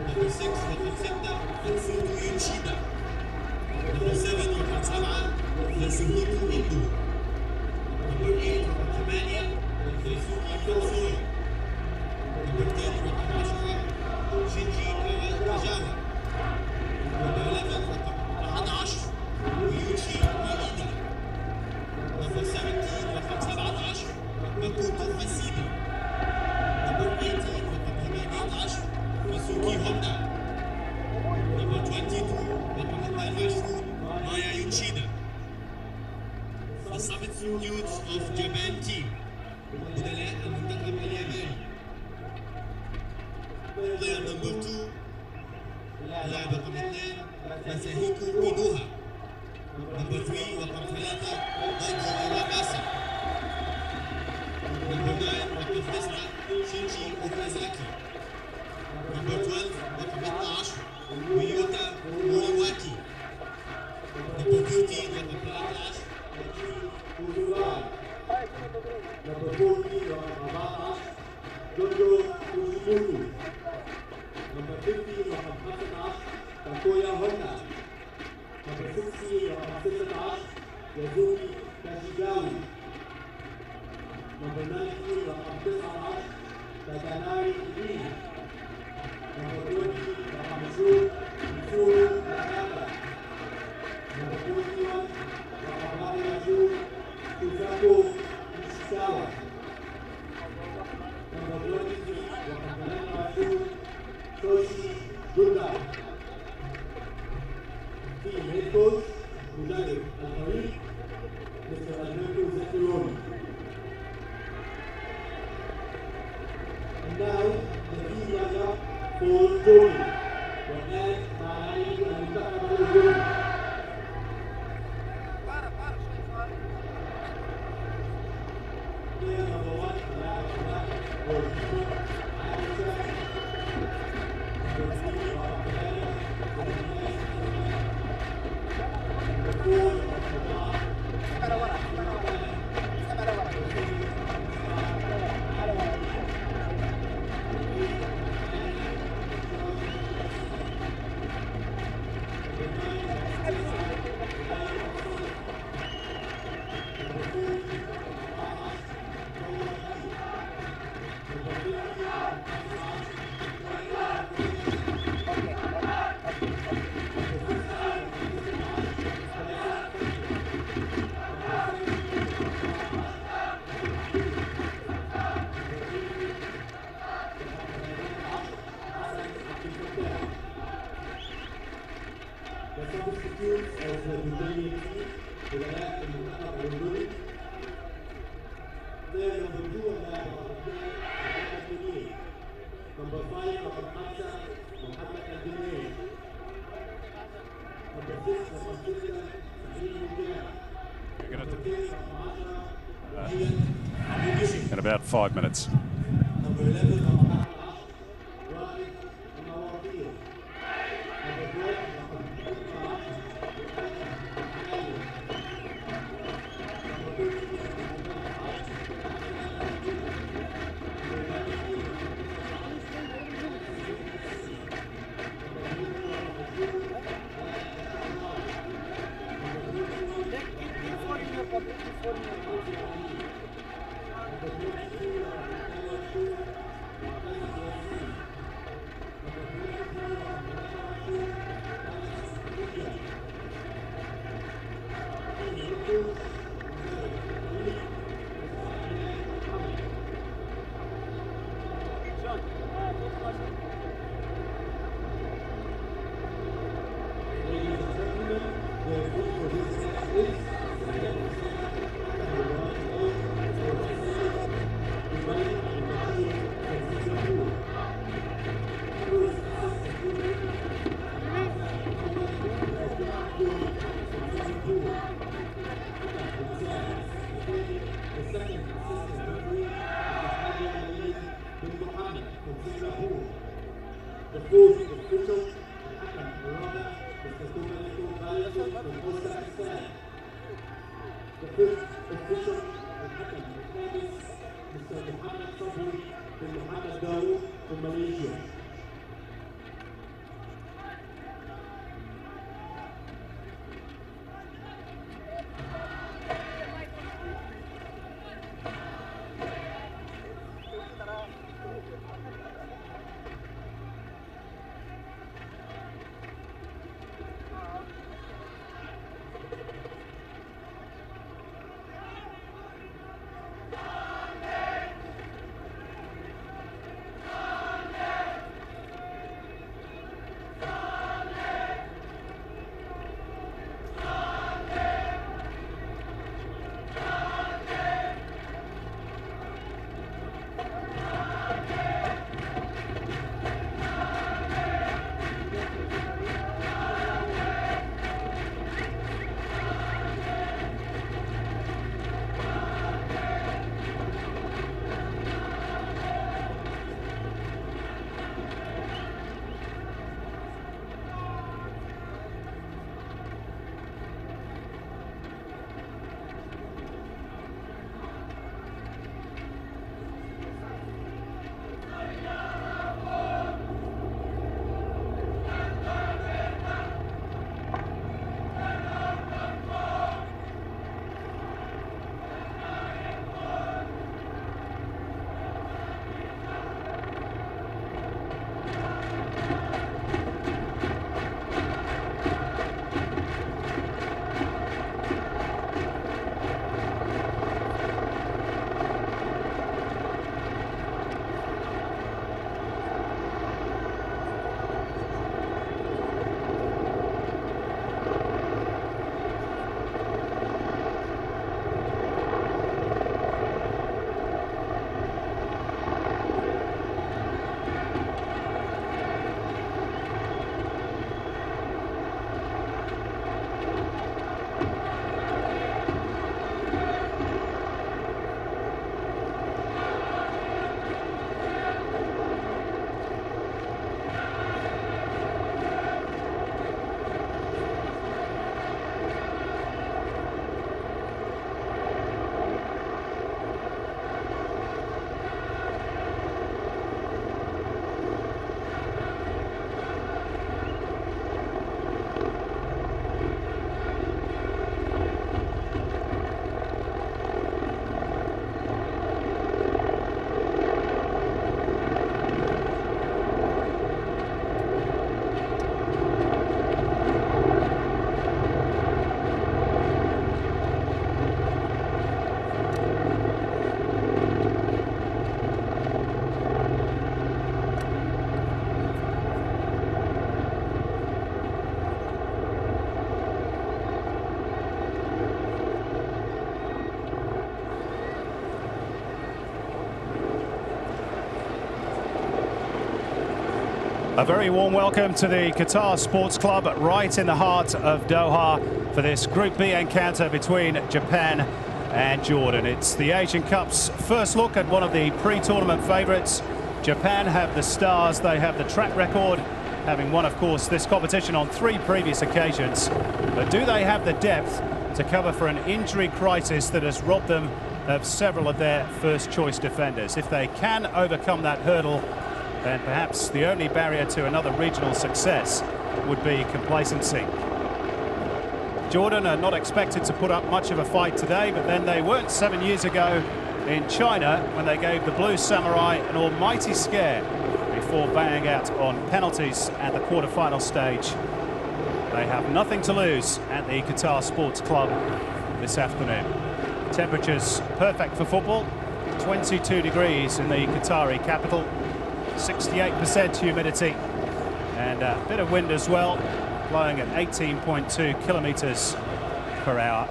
Number 6 رقم 6 ينسوتو يوشيدا. Number 7 رقم 7 ينسوتو إندو. Number 8 رقم 8 ينسوتو فوسوي. Number 10 رقم 10 شينجي كاجاوا. Number 11 رقم 11 ويوشي مائيدا. Number 17 رقم 17 ماكوتو حسيبي. Number 18 رقم 18 ماسوكي هوندا. Number 22 رقم 22 مايا يوشيدا. The substitutes of Japan team. بدلاء المنتخب الياباني. Player number 2 اللاعب رقم 2 ماساهيكو ميدوها. Number 3 رقم 3 دايجو إيواماسا. Number 9 رقم 9 شينجي أوكازاكي. Number 12 رقم 12 ميوتا موريواتي. Number 13 رقم 13 كوزوراي. Number 14 رقم 14 جوجو كوزوموتو. Number 15 رقم 15 تاكويا هوندا. Number 16 رقم 16 يازوكي كاشيغاوي. Number 19 رقم 19 تاكاناري إيدي. Number 20 رقم 2 ميسورو ناكاتا. Number 21 رقم 22 كوزاكو إيشيكاوا. Number 23 رقم 23 توشي جودا. Team head coach مدرب الفريق مستر ألبرتو زاكيروني. And now the team lineup for Doha. والآن مع لاعبي المنتخب الأردني. Player number 1 لاعب شمال جولكيبر عادل شاكر. Number 3 رقم 3 Number 4 The substitutes of the Bulgarian team بدلاء المنتخب الأردني. Player number 2 اللاعب رقم 2 Number 5 رقم 5 محمد الدنيا. Number 6 رقم 6 سعيد مجاهد. Number 10 رقم 10 In about 5 minutes. Number 11 رقم 11 The fourth official, Hamad, Mr. from Uzbekistan. The fifth official, Mr. Mohammed Sabri bin Mohammed Dawood from Malaysia. A very warm welcome to the Qatar Sports Club right in the heart of Doha for this Group B encounter between Japan and Jordan. It's the Asian Cup's first look at one of the pre-tournament favourites. Japan have the stars, they have the track record, having won, of course, this competition on 3 previous occasions. But do they have the depth to cover for an injury crisis that has robbed them of several of their first-choice defenders? If they can overcome that hurdle, then perhaps the only barrier to another regional success would be complacency. Jordan are not expected to put up much of a fight today, but then they weren't 7 years ago in China when they gave the Blue Samurai an almighty scare before bowing out on penalties at the quarter-final stage. They have nothing to lose at the Qatar Sports Club this afternoon. Temperatures perfect for football, 22 degrees in the Qatari capital. 68% humidity and a bit of wind as well, blowing at 18.2 kilometers per hour.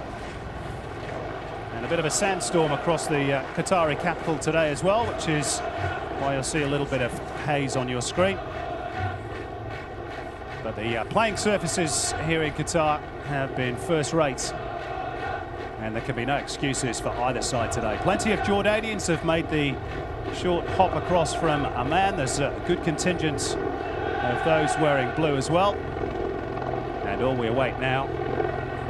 And a bit of a sandstorm across the Qatari capital today as well, which is why you'll see a little bit of haze on your screen. But the playing surfaces here in Qatar have been first-rate, and there can be no excuses for either side today. Plenty of Jordanians have made the short hop across from Amman. There's a good contingent of those wearing blue as well. And all we await now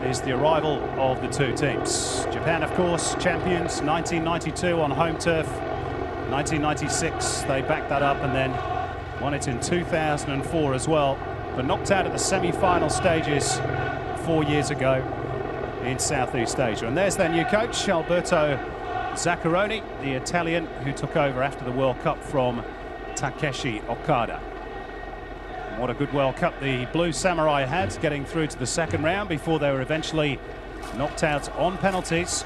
is the arrival of the two teams. Japan, of course, champions 1992 on home turf. 1996, they backed that up and then won it in 2004 as well, but knocked out at the semi-final stages 4 years ago in Southeast Asia. And there's their new coach, Alberto Zaccheroni, the Italian who took over after the World Cup from Takeshi Okada. And what a good World Cup the Blue Samurai had, getting through to the second round before they were eventually knocked out on penalties.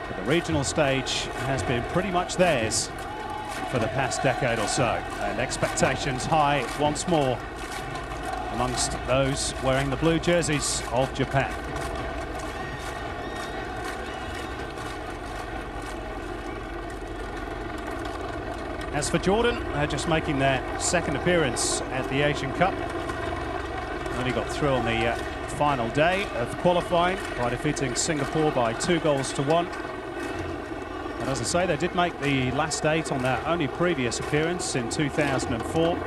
But the regional stage has been pretty much theirs for the past decade or so, and expectations high once more amongst those wearing the blue jerseys of Japan. As for Jordan, they're just making their second appearance at the Asian Cup. Only got through on the final day of qualifying by defeating Singapore by 2-1. And as I say, they did make the last 8 on their only previous appearance in 2004.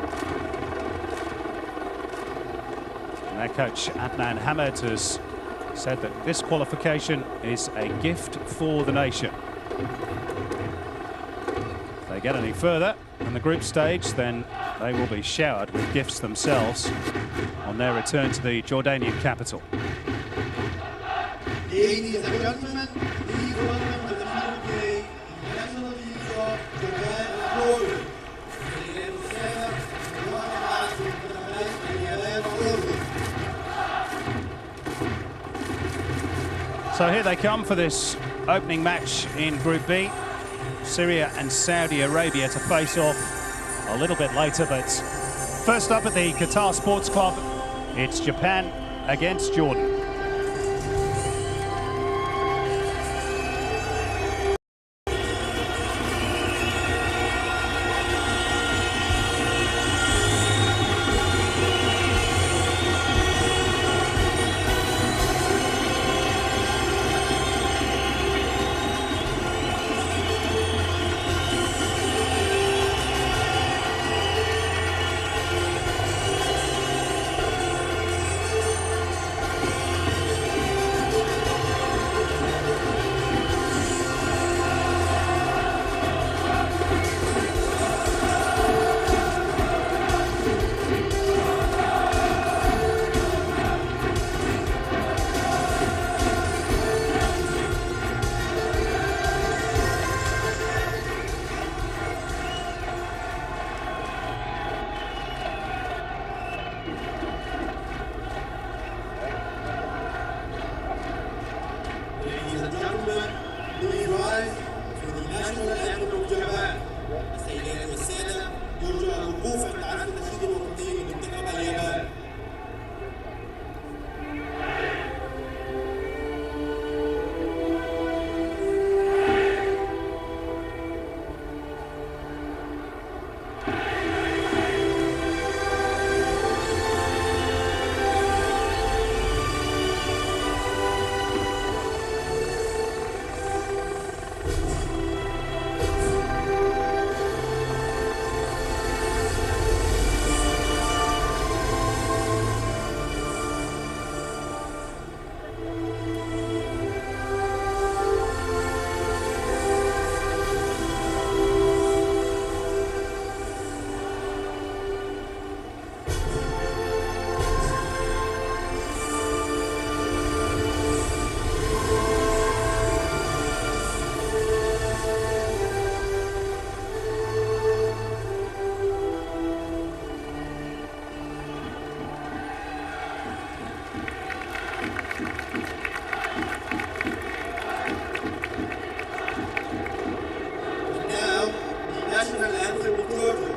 And their coach Adnan Hamad has said that this qualification is a gift for the nation. If they get any further in the group stage, then they will be showered with gifts themselves on their return to the Jordanian capital. Ladies and gentlemen, please welcome to the field of play the national team of Japan Jordan. So here they come for this opening match in Group B. Syria and Saudi Arabia to face off a little bit later, but first up at the Qatar Sports Club, it's Japan against Jordan. Ladies and gentlemen, please rise for the national anthem of Japan. السيدات والسادة، يرجى الوقوف عند عزف النشيد الوطني لمنتخب اليابان. National anthem of Jordan.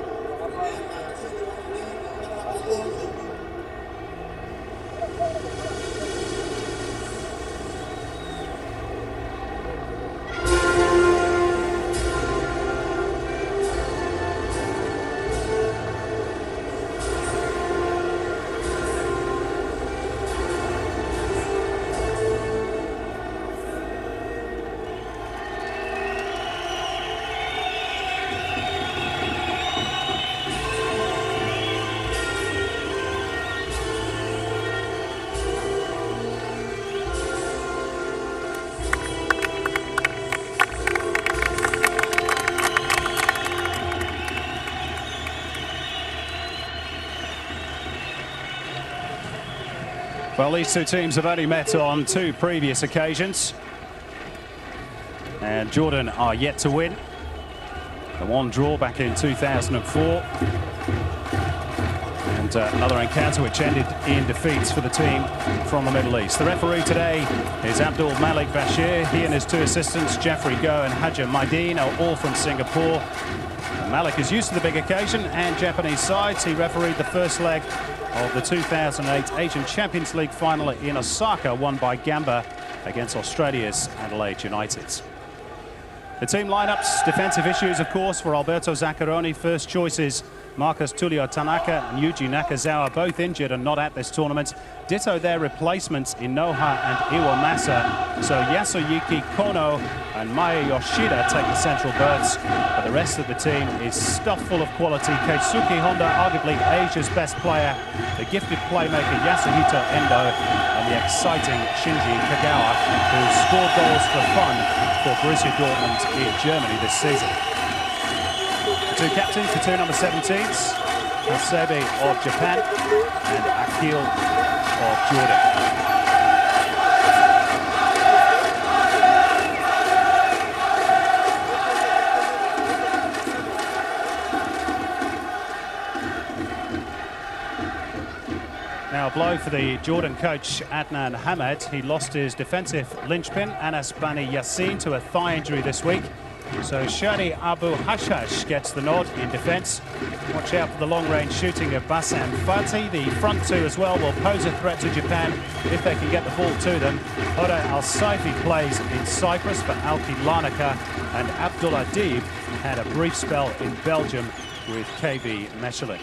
Well, these two teams have only met on 2 previous occasions. And Jordan are yet to win. The one draw back in 2004. And another encounter which ended in defeats for the team from the Middle East. The referee today is Abdul Malik Bashir. He and his 2 assistants, Jeffrey Go and Haja Maideen, are all from Singapore. And Malik is used to the big occasion and Japanese sides. He refereed the first leg of the 2008 Asian Champions League final in Osaka, won by Gamba against Australia's Adelaide United. The team lineups, defensive issues, of course, for Alberto Zaccheroni. First choices Marcus Tulio Tanaka and Yuji Nakazawa, both injured and not at this tournament. Ditto their replacements in Noha and Iwamasa. So Yasuyuki Kono and Maya Yoshida take the central berths. But the rest of the team is stuffed full of quality. Keisuke Honda, arguably Asia's best player. The gifted playmaker Yasuhito Endo. And the exciting Shinji Kagawa, who scored goals for fun for Borussia Dortmund in Germany this season. The 2 captains, the 2 number 17s, Hasebe of Japan and Akil of Jordan. Now a blow for the Jordan coach Adnan Hamad. He lost his defensive linchpin Anas Bani Yassin to a thigh injury this week. So Shadi Abu Hashash gets the nod in defence. Watch out for the long-range shooting of Bassam Fati. The front 2 as well will pose a threat to Japan if they can get the ball to them. Hoda Al-Saifi plays in Cyprus for Alki Larnaca, and Abdul Adib had a brief spell in Belgium with KV Mechelen.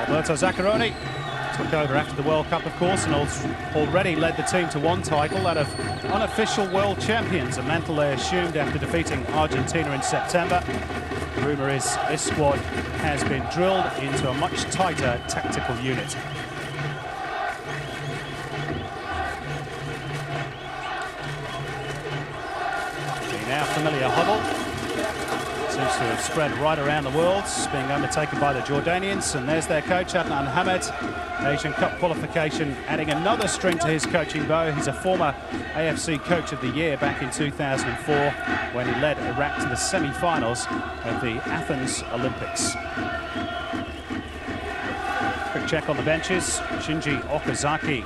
Alberto Zaccheroni took over after the World Cup, of course, and already led the team to 1 title, that of unofficial world champions, a mantle they assumed after defeating Argentina in September. The rumour is this squad has been drilled into a much tighter tactical unit. The now familiar huddle seems to have spread right around the world, being undertaken by the Jordanians, and there's their coach Adnan Hamad. Asian Cup qualification adding another string to his coaching bow. He's a former AFC Coach of the Year back in 2004 when he led Iraq to the semi-finals of the Athens Olympics. Quick check on the benches. Shinji Okazaki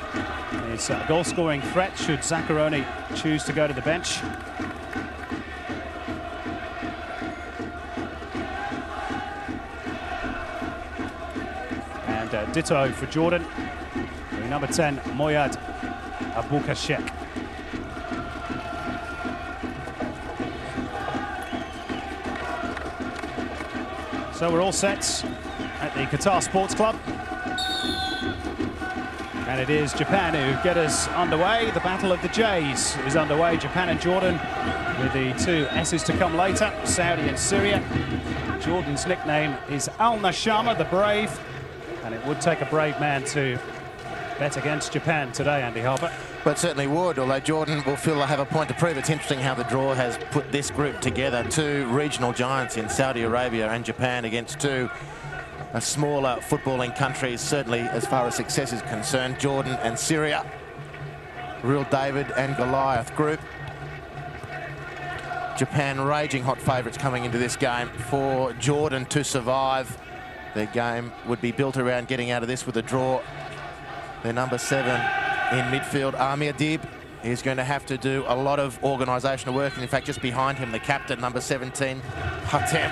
is a goal-scoring threat should Zaccheroni choose to go to the bench. Ditto for Jordan. The number 10, Moyad Abukashek. So we're all set at the Qatar Sports Club. And it is Japan who get us underway. The Battle of the Jays is underway. Japan and Jordan, with the 2 S's to come later, Saudi and Syria. Jordan's nickname is Al Nashama, the Brave. And it would take a brave man to bet against Japan today, Andy Harper. But certainly would, although Jordan will feel they have a point to prove. It's interesting how the draw has put this group together. 2 regional giants in Saudi Arabia and Japan against 2 smaller footballing countries, certainly as far as success is concerned. Jordan and Syria. Real David and Goliath group. Japan raging hot favourites coming into this game. For Jordan to survive, their game would be built around getting out of this with a draw. Their number 7 in midfield, Amir Dib, is going to have to do a lot of organisational work. And in fact, just behind him, the captain, number 17, Hatem.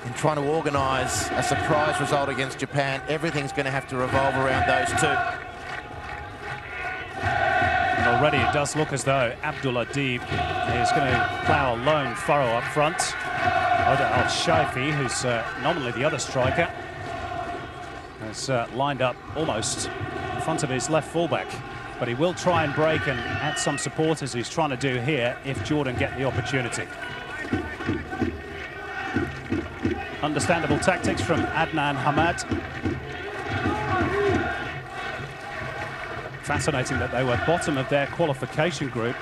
In trying to organise a surprise result against Japan, everything's going to have to revolve around those 2. And already it does look as though Abdul Adib is going to plough a lone furrow up front. Oda Al-Shaifi, who's nominally the other striker, has lined up almost in front of his left fullback. But he will try and break and add some support, as he's trying to do here, if Jordan get the opportunity. Understandable tactics from Adnan Hamad. Fascinating that they were bottom of their qualification group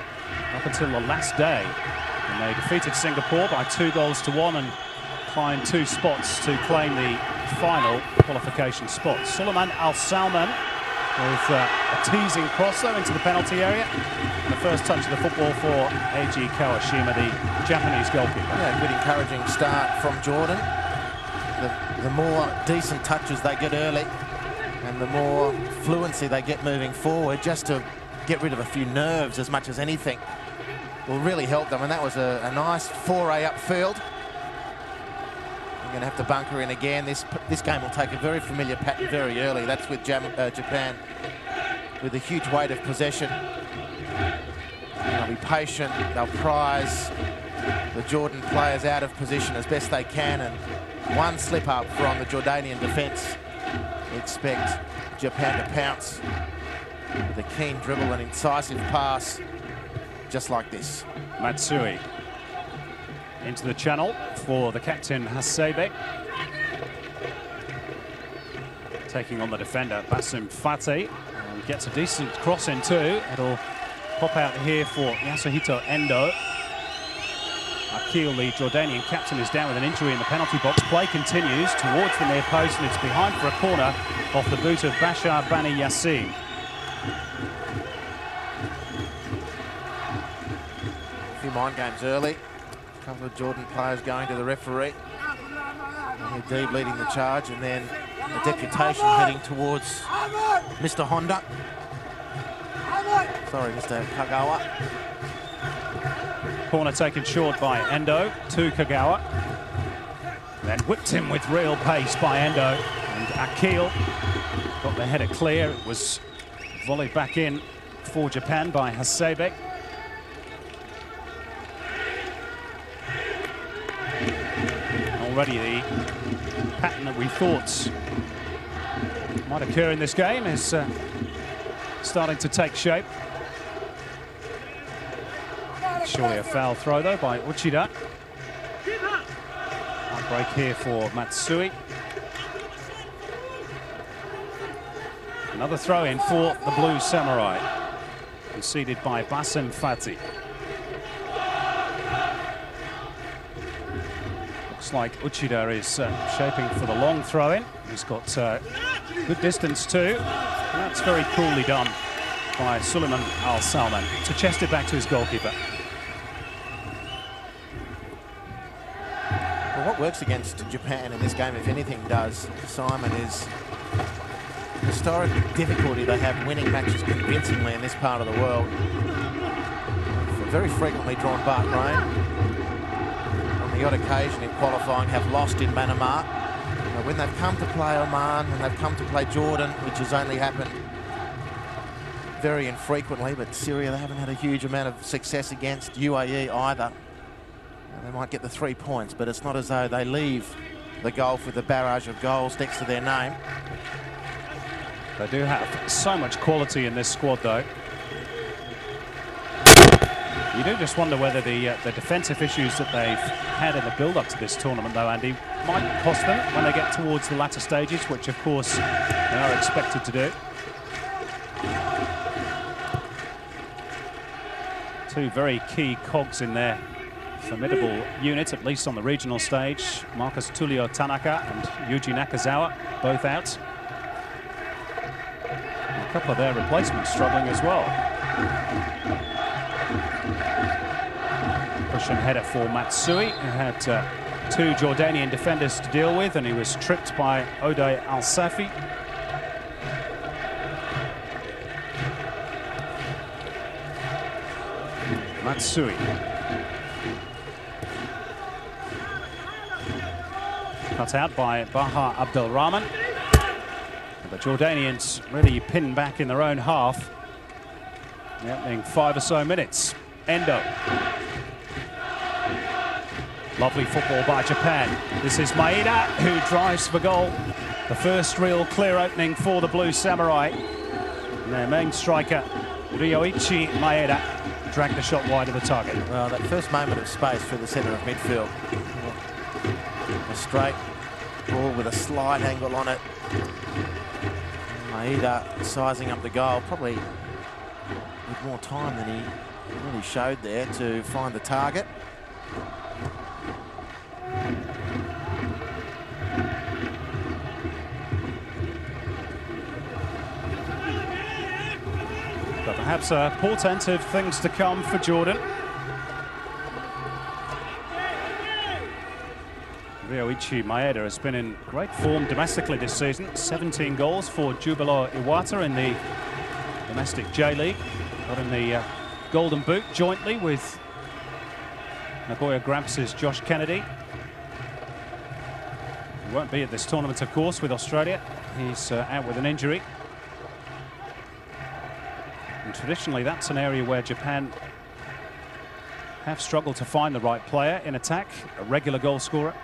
up until the last day And they defeated Singapore by 2-1 and climbed 2 spots to claim the final qualification spot. Suleiman Al Salman with a teasing cross though into the penalty area. And the first touch of the football for Eiji Kawashima, the Japanese goalkeeper. Yeah, good encouraging start from Jordan. The more decent touches they get early and the more fluency they get moving forward, just to get rid of a few nerves as much as anything, will really help them. And that was a nice foray upfield. You're going to have to bunker in again. This game will take a very familiar pattern very early. That's with Japan, with a huge weight of possession. They'll be patient. They'll prize the Jordan players out of position as best they can. And one slip up from the Jordanian defence, expect Japan to pounce with a keen dribble and incisive pass, just like this. Matsui into the channel for the captain Hasebe. Taking on the defender Bassem Fateh, and gets a decent cross in too. It'll pop out here for Yasuhito Endo. Akil, the Jordanian captain, is down with an injury in the penalty box. Play continues towards the near post, and it's behind for a corner off the boot of Bashir Bani Yassin. A few mind games early. A couple of Jordan players going to the referee. Deeb leading the charge, and then a deputation heading towards Mr. Honda. Sorry, Mr. Kagawa. Corner taken short by Endo to Kagawa. Then whipped him with real pace by Endo. And Akil got the header clear. It was volleyed back in for Japan by Hasebe. Already the pattern that we thought might occur in this game is starting to take shape. Surely a foul throw though by Uchida. Break here for Matsui. Another throw in for the Blue Samurai, conceded by Bassem Fateh. Looks like Uchida is shaping for the long throw in. He's got good distance too. And that's very coolly done by Suleiman Al Salman to chest it back to his goalkeeper. Well, what works against Japan in this game, if anything does, Simon, is the historic difficulty they have winning matches convincingly in this part of the world. Very frequently drawn bark rain. On the odd occasion in qualifying have lost in Myanmar. But when they've come to play Oman and they've come to play Jordan, which has only happened very infrequently, but Syria they haven't had a huge amount of success against, UAE either. They might get the 3 points, but it's not as though they leave the Gulf with a barrage of goals next to their name. They do have so much quality in this squad, though. You do just wonder whether the defensive issues that they've had in the build-up to this tournament, though, Andy, might cost them when they get towards the latter stages, which, of course, they are expected to do. Two very key cogs in their formidable unit, at least on the regional stage. Marcus Tulio Tanaka and Yuji Nakazawa, both out. And a couple of their replacements struggling as well. Push and header for Matsui, who had two Jordanian defenders to deal with, and he was tripped by Oday Al-Safi. Matsui. Cut out by Baha Abdul Rahman. The Jordanians really pinned back in their own half. The opening 5 or so minutes. Endo. Lovely football by Japan. This is Maeda who drives for goal. The first real clear opening for the Blue Samurai. And their main striker, Ryoichi Maeda, dragged the shot wide of the target. Well, that first moment of space through the centre of midfield. A straight ball with a slight angle on it. Maeda sizing up the goal, probably with more time than he really showed there to find the target. But perhaps a portent of things to come for Jordan. Ryoichi Maeda has been in great form domestically this season. 17 goals for Jubilo Iwata in the domestic J-League. Got in the Golden Boot jointly with Nagoya Gramps' Josh Kennedy. He won't be at this tournament, of course, with Australia. He's out with an injury. And traditionally, that's an area where Japan have struggled to find the right player in attack, a regular goal scorer.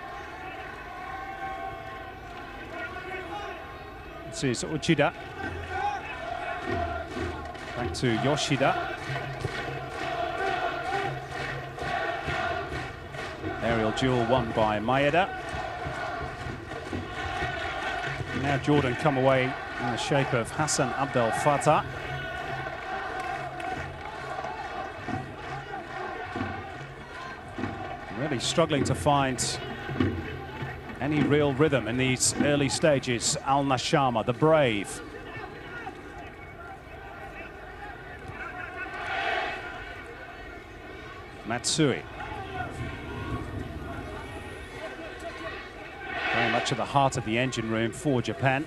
This is Uchida. Back to Yoshida. Aerial duel won by Maeda. Now Jordan come away in the shape of Hassan Abdel Fattah. Really struggling to find any real rhythm in these early stages. Al Nashama, the brave. Matsui. Very much at the heart of the engine room for Japan.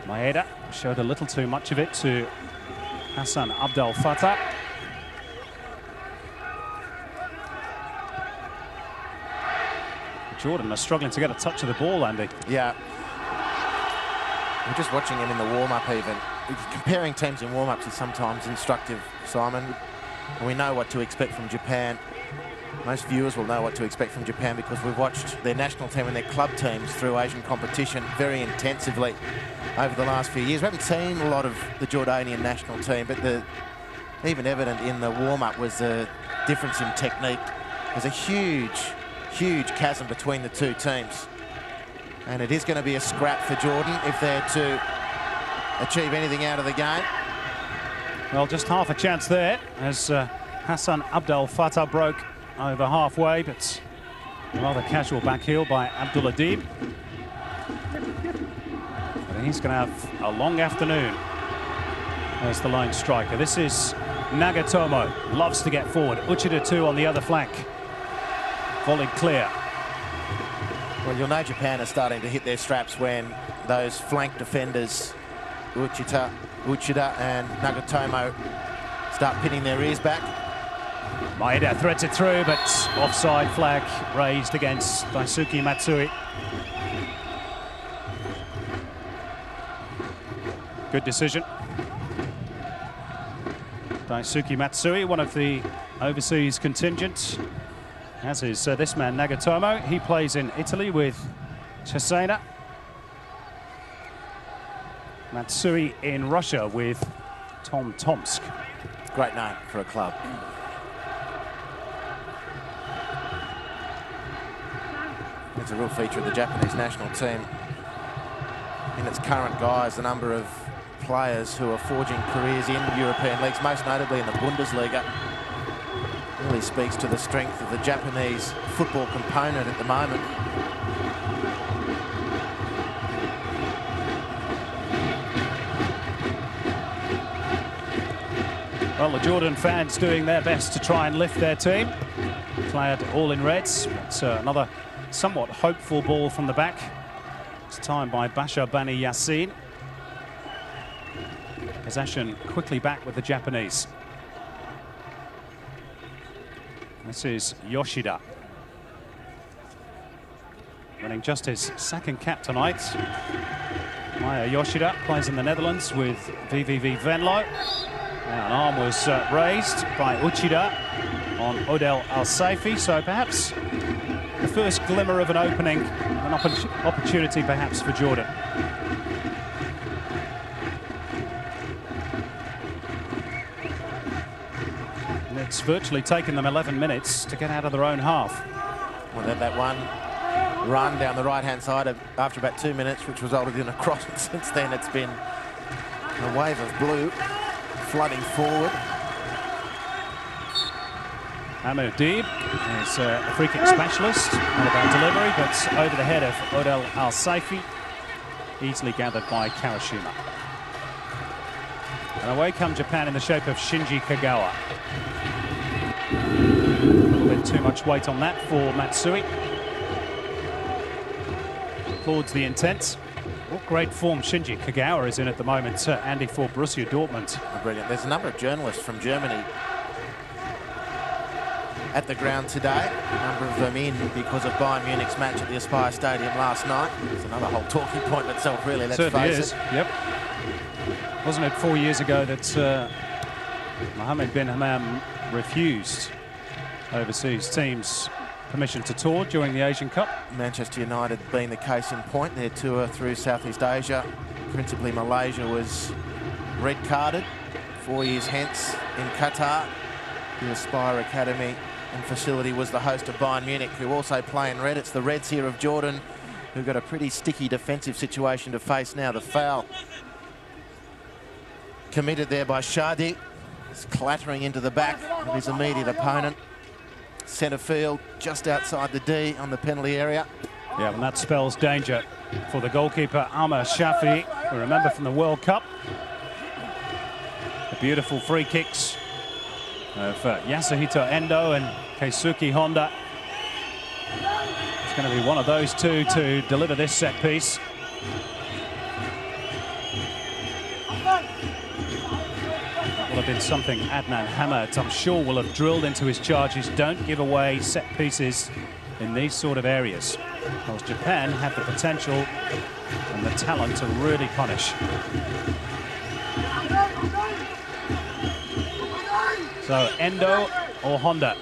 Maeda showed a little too much of it to Hassan Abdel Fattah. Jordan are struggling to get a touch of the ball, Andy. Yeah. We're just watching him in the warm-up even. Comparing teams in warm-ups is sometimes instructive, Simon. And we know what to expect from Japan. Most viewers will know what to expect from Japan because we've watched their national team and their club teams through Asian competition very intensively over the last few years. We haven't seen a lot of the Jordanian national team, but even evident in the warm-up was the difference in technique. There's a huge chasm between the two teams. And it is going to be a scrap for Jordan if they're to achieve anything out of the game. Well, just half a chance there as Hassan Abdel Fattah broke over halfway, but a rather casual back heel by Abdul Adib. But he's going to have a long afternoon as the lone striker. This is Nagatomo, loves to get forward. Uchida too on the other flank. Volleyed clear. Well, you'll know Japan are starting to hit their straps when those flank defenders, Uchida and Nagatomo, start pinning their ears back. Maeda threads it through, but offside flag raised against Daisuke Matsui. Good decision. Daisuke Matsui, one of the overseas contingent, as is this man Nagatomo. He plays in Italy with Cesena. Matsui in Russia with Tom Tomsk. Great name for a club. It's a real feature of the Japanese national team. In its current guise, the number of players who are forging careers in European leagues, most notably in the Bundesliga, really speaks to the strength of the Japanese football component at the moment. Well, the Jordan fans doing their best to try and lift their team. Clad all in reds. It's another somewhat hopeful ball from the back. It's timed by Bashir Bani Yassin. Possession quickly back with the Japanese. This is Yoshida. Winning just his second cap tonight. Maya Yoshida plays in the Netherlands with VVV Venlo. Now an arm was raised by Uchida on Odell Al-Saifi, so perhaps the first glimmer of an opening, an opportunity perhaps for Jordan. And it's virtually taken them 11 minutes to get out of their own half. Well, that one run down the right-hand side after about 2 minutes, which resulted in a cross. Since then, it's been a wave of blue flooding forward. Hamad is a free kick specialist, all about delivery, but over the head of Odell Al-Saifi, easily gathered by Kawashima. And away come Japan in the shape of Shinji Kagawa. A little bit too much weight on that for Matsui. Applauds the intent. What great form Shinji Kagawa is in at the moment, Andy, for Borussia Dortmund. Oh, brilliant. There's a number of journalists from Germany at the ground today. A number of them in because of Bayern Munich's match at the Aspire Stadium last night. It's another whole talking point in itself, really, let's face it. Yep. Wasn't it 4 years ago that Mohammed bin Hammam refused overseas teams permission to tour during the Asian Cup? Manchester United being the case in point. Their tour through Southeast Asia, principally Malaysia, was red-carded. 4 years hence in Qatar, the Aspire Academy and facility was the host of Bayern Munich, who also play in red. It's the Reds here of Jordan, who've got a pretty sticky defensive situation to face now. The foul committed there by Shadi. It's clattering into the back of his immediate opponent. Centre field, just outside the D on the penalty area. Yeah, and that spells danger for the goalkeeper, Amr Shafi. We remember from the World Cup, the beautiful free kicks of Yasuhito Endo and Keisuke Honda. It's going to be one of those two to deliver this set piece. Will have been something Adnan Hamad, I'm sure, will have drilled into his charges. Don't give away set pieces in these sort of areas, because Japan have the potential and the talent to really punish. So Endo or Honda?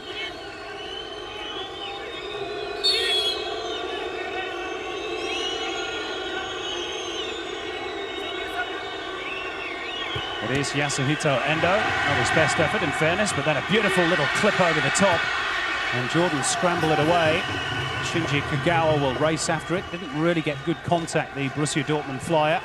It is Yasuhito Endo. Not his best effort, in fairness, but then a beautiful little clip over the top. And Jordan scramble it away. Shinji Kagawa will race after it. Didn't really get good contact, the Borussia Dortmund flyer.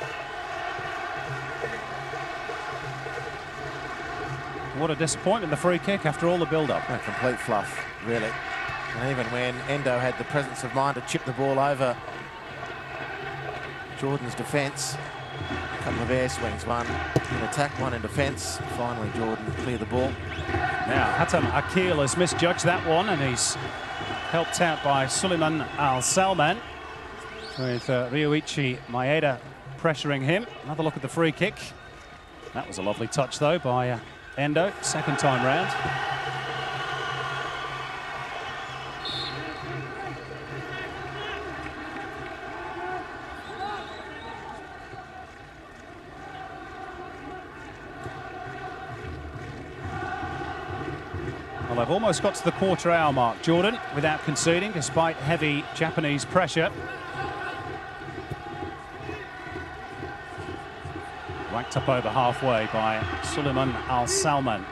What a disappointment, the free kick after all the build-up. A complete fluff, really. And even when Endo had the presence of mind to chip the ball over Jordan's defence, a couple of air swings, one in attack, one in defence. Finally, Jordan cleared the ball. Now, Hatem Akil has misjudged that one, and he's helped out by Suleiman Al-Salman, with Ryuichi Maeda pressuring him. Another look at the free kick. That was a lovely touch, though, by Endo, second time round. Well, they've almost got to the quarter-hour mark, Jordan, without conceding, despite heavy Japanese pressure. Racked up over halfway by Suleiman Al-Salman.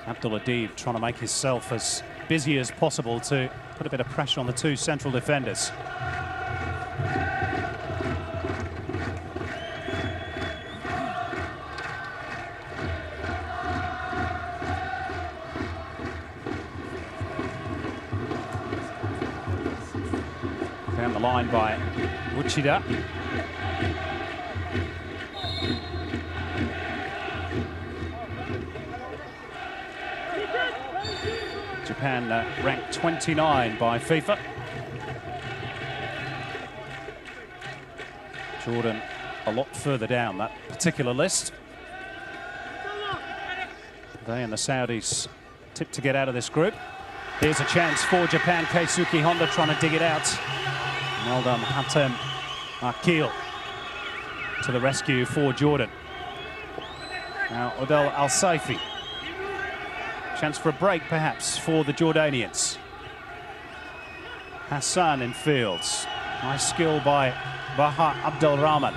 Abdul trying to make himself as busy as possible to put a bit of pressure on the two central defenders. Down the line by Uchida. Japan ranked 29 by FIFA. Jordan a lot further down that particular list. They and the Saudis tipped to get out of this group. Here's a chance for Japan. Keisuke Honda trying to dig it out. Well done, Hatem Akil to the rescue for Jordan. Now Odell Al-Saifi. Chance for a break, perhaps, for the Jordanians. Hassan in fields. Nice skill by Baha Abdul Rahman.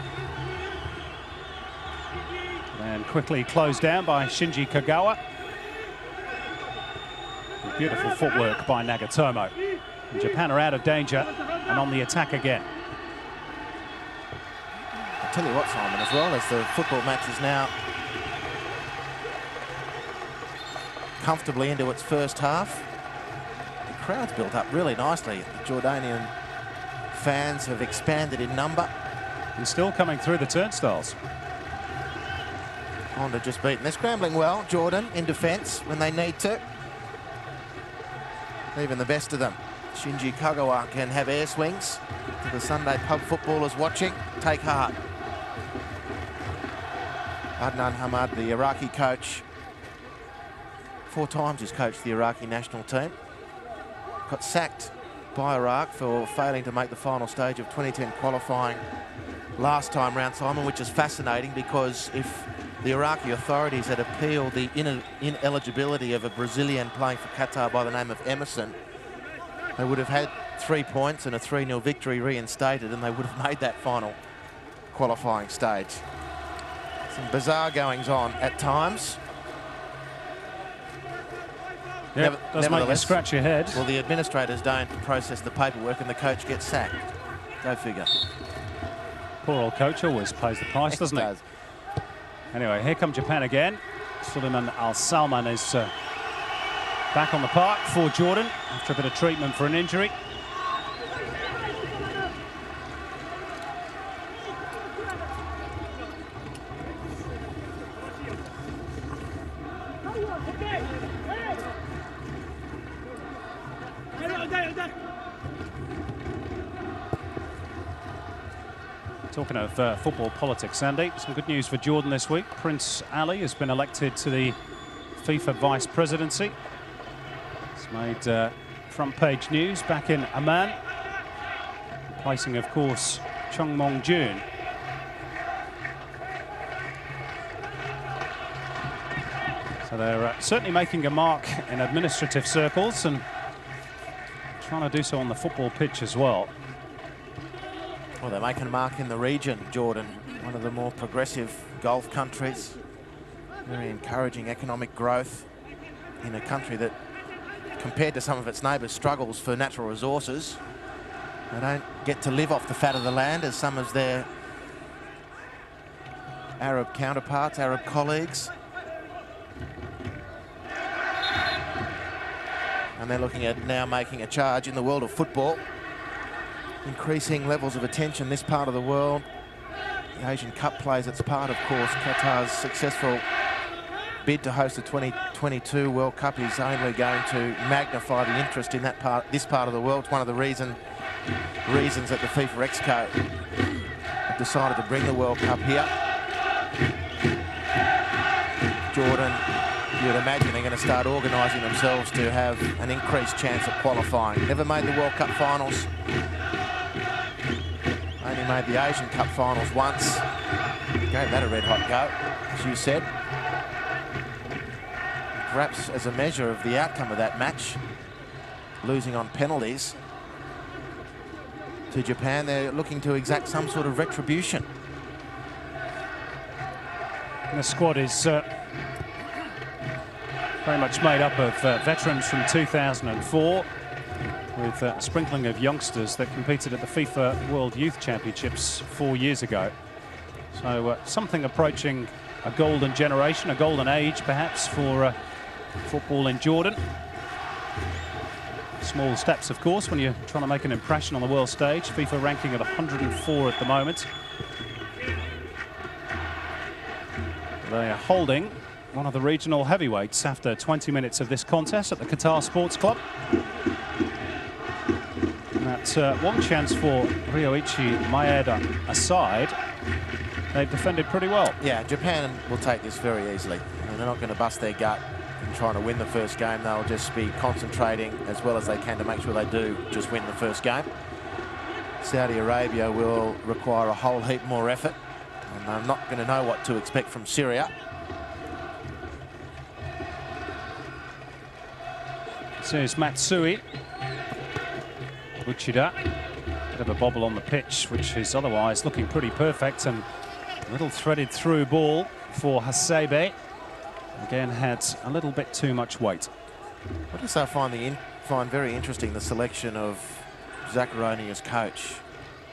And quickly closed down by Shinji Kagawa. Beautiful footwork by Nagatomo. And Japan are out of danger and on the attack again. I'll tell you what, Simon, as well as the football match is now comfortably into its first half. The crowd's built up really nicely. The Jordanian fans have expanded in number. He's still coming through the turnstiles. Honda just beaten. They're scrambling well, Jordan, in defence when they need to. Even the best of them. Shinji Kagawa can have air swings. To the Sunday pub footballers watching, take heart. Adnan Hamad, the Iraqi coach, 4 times he's coached the Iraqi national team. Got sacked by Iraq for failing to make the final stage of 2010 qualifying last time round, Simon, which is fascinating because if the Iraqi authorities had appealed the ineligibility of a Brazilian playing for Qatar by the name of Emerson, they would have had 3 points and a 3-0 victory reinstated, and they would have made that final qualifying stage. Some bizarre goings on at times. Yeah, does make you scratch your head. Well, the administrators don't process the paperwork and the coach gets sacked. Go figure. Poor old coach always pays the price, doesn't he? Anyway, here come Japan again. Suleiman Al-Salman is back on the park for Jordan after a bit of treatment for an injury. Talking of football politics, Andy, some good news for Jordan this week. Prince Ali has been elected to the FIFA vice presidency. It's made front page news back in Amman, replacing, of course, Chung Mong-jun. So they're certainly making a mark in administrative circles and trying to do so on the football pitch as well. Well, they're making a mark in the region, Jordan, one of the more progressive Gulf countries. Very encouraging economic growth in a country that, compared to some of its neighbours, struggles for natural resources. They don't get to live off the fat of the land as some of their Arab counterparts, Arab colleagues. And they're looking at now making a charge in the world of football. Increasing levels of attention this part of the world. The Asian Cup plays its part, of course. Qatar's successful bid to host the 2022 World Cup is only going to magnify the interest in this part of the world. It's one of the reasons that the FIFA Exco have decided to bring the World Cup here. Jordan, you'd imagine they're going to start organising themselves to have an increased chance of qualifying. Never made the World Cup finals. Only made the Asian Cup finals once. Gave that a red-hot go, as you said. Perhaps as a measure of the outcome of that match, losing on penalties to Japan, they're looking to exact some sort of retribution. And the squad is very much made up of veterans from 2004. With a sprinkling of youngsters that competed at the FIFA World Youth Championships 4 years ago. So something approaching a golden generation, a golden age perhaps for football in Jordan. Small steps, of course, when you're trying to make an impression on the world stage. FIFA ranking at 104 at the moment. They are holding one of the regional heavyweights after 20 minutes of this contest at the Qatar Sports Club. That one chance for Ryoichi Maeda aside, they've defended pretty well. Yeah, Japan will take this very easily. And they're not going to bust their gut in trying to win the first game. They'll just be concentrating as well as they can to make sure they do just win the first game. Saudi Arabia will require a whole heap more effort, and they're not going to know what to expect from Syria. So it's Matsui. Uchida, bit of a bobble on the pitch, which is otherwise looking pretty perfect, and a little threaded through ball for Hasebe. Again, had a little bit too much weight. I also find very interesting the selection of Zaccheroni as coach.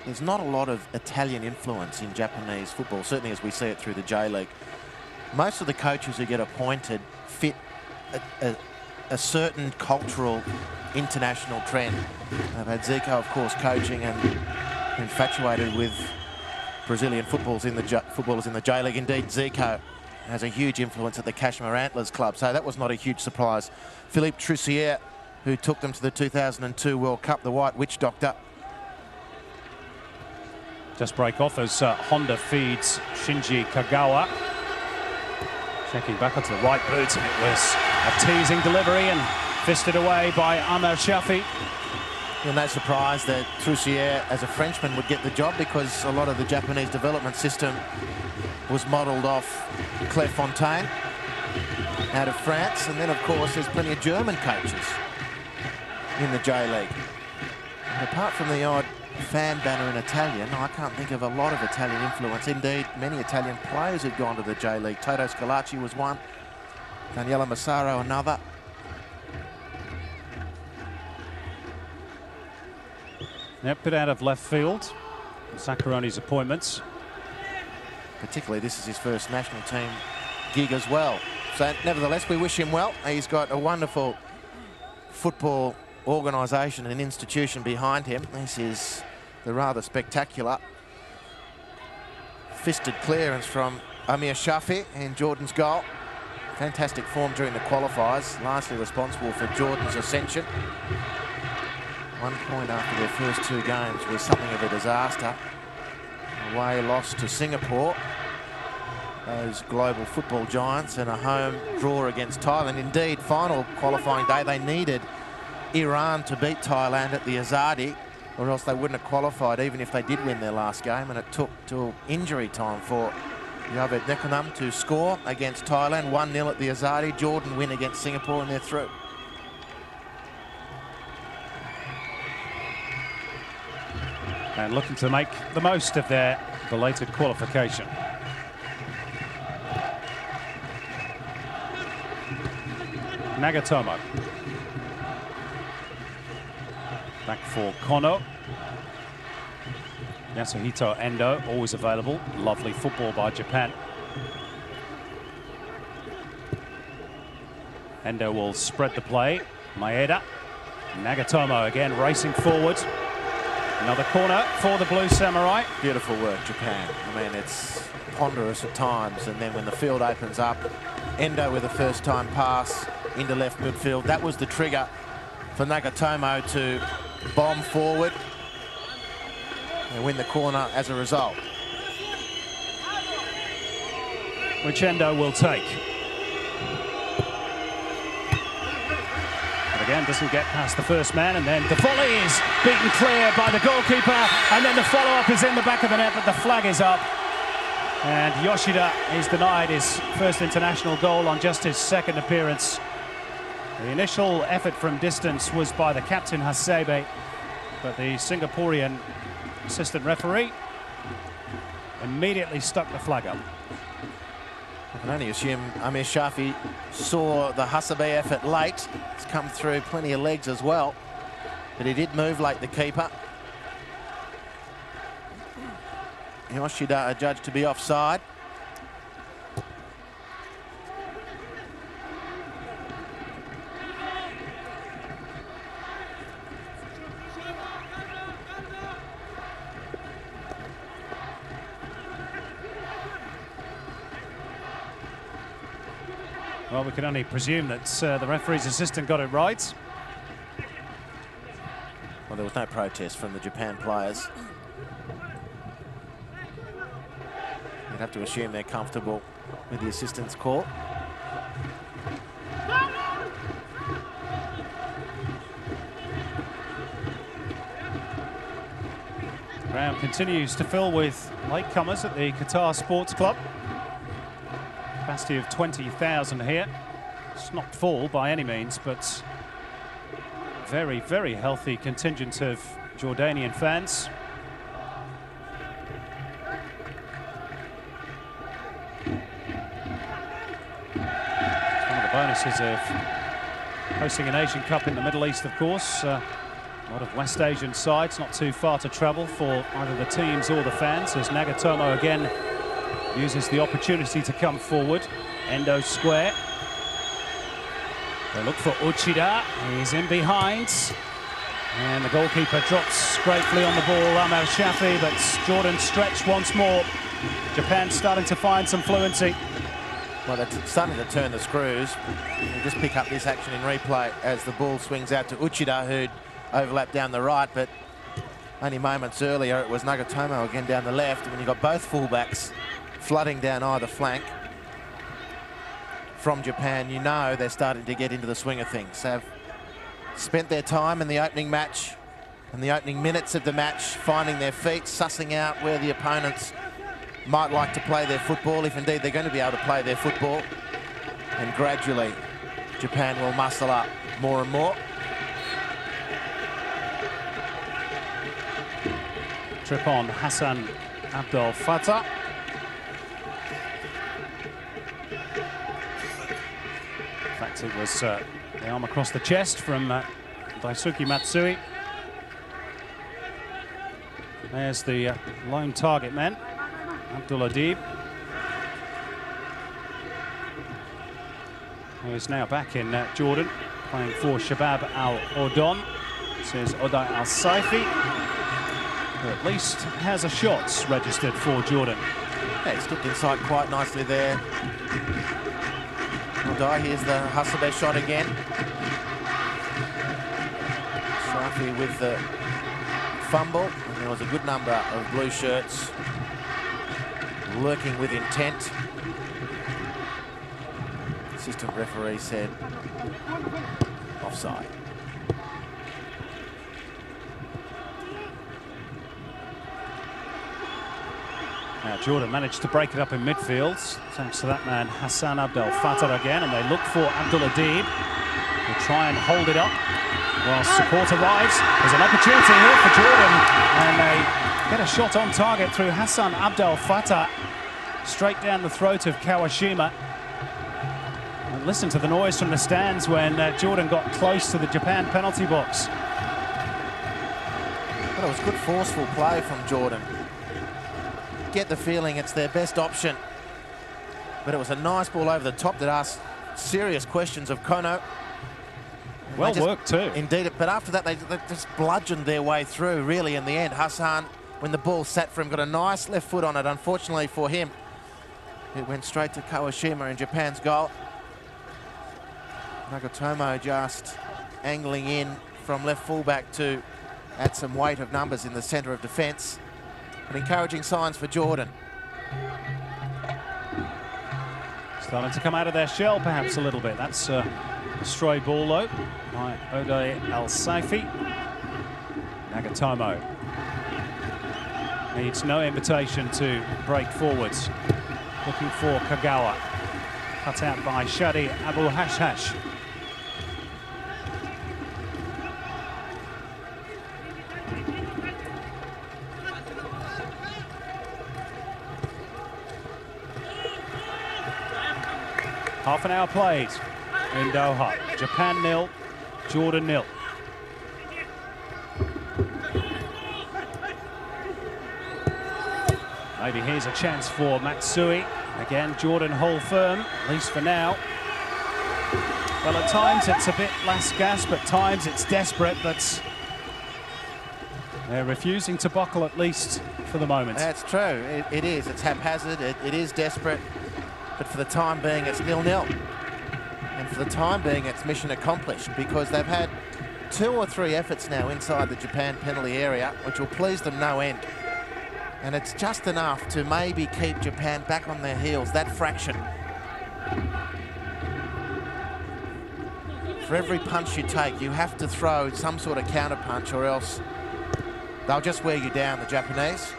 There's not a lot of Italian influence in Japanese football, certainly as we see it through the J-League. Most of the coaches who get appointed fit a certain cultural international trend. They've had Zico, of course, coaching and infatuated with Brazilian footballers in the J-League. Indeed, Zico has a huge influence at the Kashmir Antlers club, so that was not a huge surprise. Philippe Troussier, who took them to the 2002 World Cup, the White Witch Doctor. Just break off as Honda feeds Shinji Kagawa. Checking back onto the right boot, and it was a teasing delivery and fisted away by Amr Shafi. You're no surprise that Troussier, as a Frenchman, would get the job, because a lot of the Japanese development system was modelled off Clairefontaine out of France. And then, of course, there's plenty of German coaches in the J-League. Apart from the odd fan banner in Italian, I can't think of a lot of Italian influence. Indeed, many Italian players had gone to the J-League. Toto Schillaci was one, Daniele Massaro another. Yep, bit out of left field, Zaccheroni's appointments. Particularly, this is his first national team gig as well. So, nevertheless, we wish him well. He's got a wonderful football organisation and institution behind him. This is the rather spectacular fisted clearance from Amir Shafi in Jordan's goal. Fantastic form during the qualifiers, largely responsible for Jordan's ascension. 1 point after their first 2 games was something of a disaster. Away loss to Singapore, those global football giants, and a home draw against Thailand. Indeed, final qualifying day, they needed Iran to beat Thailand at the Azadi, or else they wouldn't have qualified even if they did win their last game. And it took till injury time for Yaved Nekonam to score against Thailand. 1-0 at the Azadi. Jordan win against Singapore, and they're through. And looking to make the most of their belated qualification. Nagatomo. Back for Kono. Yasuhito Endo, always available. Lovely football by Japan. Endo will spread the play. Maeda. Nagatomo again racing forward. Another corner for the Blue Samurai. Beautiful work, Japan. I mean, it's ponderous at times, and then when the field opens up, Endo with a first-time pass into left midfield. That was the trigger for Nagatomo to bomb forward and win the corner as a result. Which Endo will take. Again, doesn't get past the first man, and then the volley is beaten clear by the goalkeeper, and then the follow-up is in the back of the net, but the flag is up. And Yoshida is denied his first international goal on just his second appearance. The initial effort from distance was by the captain, Hasebe, but the Singaporean assistant referee immediately stuck the flag up. I can only assume Amir Shafi saw the Hasebe effort late. It's come through plenty of legs as well, but he did move late, the keeper. Yoshida adjudged to be offside. Well, we can only presume that the referee's assistant got it right. Well, there was no protest from the Japan players. You'd have to assume they're comfortable with the assistant's call. Ground continues to fill with latecomers at the Qatar Sports Club. Capacity of 20,000 here. It's not full by any means, but very, very healthy contingent of Jordanian fans. It's one of the bonuses of hosting an Asian Cup in the Middle East, of course. A lot of West Asian sides, not too far to travel for either the teams or the fans, as Nagatomo again uses the opportunity to come forward. Endo square. They look for Uchida. He's in behind. And the goalkeeper drops gratefully on the ball, Amar Shafi, but Jordan stretched once more. Japan starting to find some fluency. Well, they're starting to turn the screws. We'll just pick up this action in replay as the ball swings out to Uchida, who'd overlapped down the right, but only moments earlier it was Nagatomo again down the left. And when you've got both fullbacks flooding down either flank from Japan, you know they're starting to get into the swing of things. They've spent their time in the opening match and the opening minutes of the match finding their feet, sussing out where the opponents might like to play their football, if indeed they're going to be able to play their football. And gradually, Japan will muscle up more and more. Trip on Hassan Abdul Fattah. In fact, it was the arm across the chest from Daisuke Matsui. There's the lone target man, Abdul Adib, who is now back in Jordan, playing for Shabab Al Ordon. This is Oday Al Saifi, who at least has a shot registered for Jordan. Yeah, he's stepped inside quite nicely there. Oday, here's the Hasebe shot again. Saifi with the fumble, and there was a good number of blue shirts lurking with intent. Assistant referee said offside. Now Jordan managed to break it up in midfield, thanks to that man Hassan Abdul Fattah again, and they look for Abdul Adib. They'll try and hold it up while support arrives. There's an opportunity here for Jordan, and they get a shot on target through Hassan Abdul Fattah, straight down the throat of Kawashima. And listen to the noise from the stands when Jordan got close to the Japan penalty box. Well, it was good forceful play from Jordan. Get the feeling it's their best option, but it was a nice ball over the top that asked serious questions of Kono. Well worked too. Indeed, but after that they just bludgeoned their way through really in the end. Hassan, when the ball sat for him, got a nice left foot on it. Unfortunately for him, it went straight to Kawashima in Japan's goal. Nagatomo just angling in from left fullback to add some weight of numbers in the centre of defence. But encouraging signs for Jordan. Starting to come out of their shell perhaps a little bit. That's a stray ball though by Oday Al Saifi. Nagatomo needs no invitation to break forwards. Looking for Kagawa. Cut out by Shadi Abu Hashhash. Half an hour played in Doha. Japan 0, Jordan 0. Maybe here's a chance for Matsui. Again, Jordan hold firm, at least for now. Well, at times it's a bit last gasp, at times it's desperate, but they're refusing to buckle, at least for the moment. That's true. It is. It's haphazard. It is desperate. But for the time being, it's 0-0. And for the time being, it's mission accomplished, because they've had 2 or 3 efforts now inside the Japan penalty area, which will please them no end. And it's just enough to maybe keep Japan back on their heels, that fraction. For every punch you take, you have to throw some sort of counter punch, or else they'll just wear you down, the Japanese.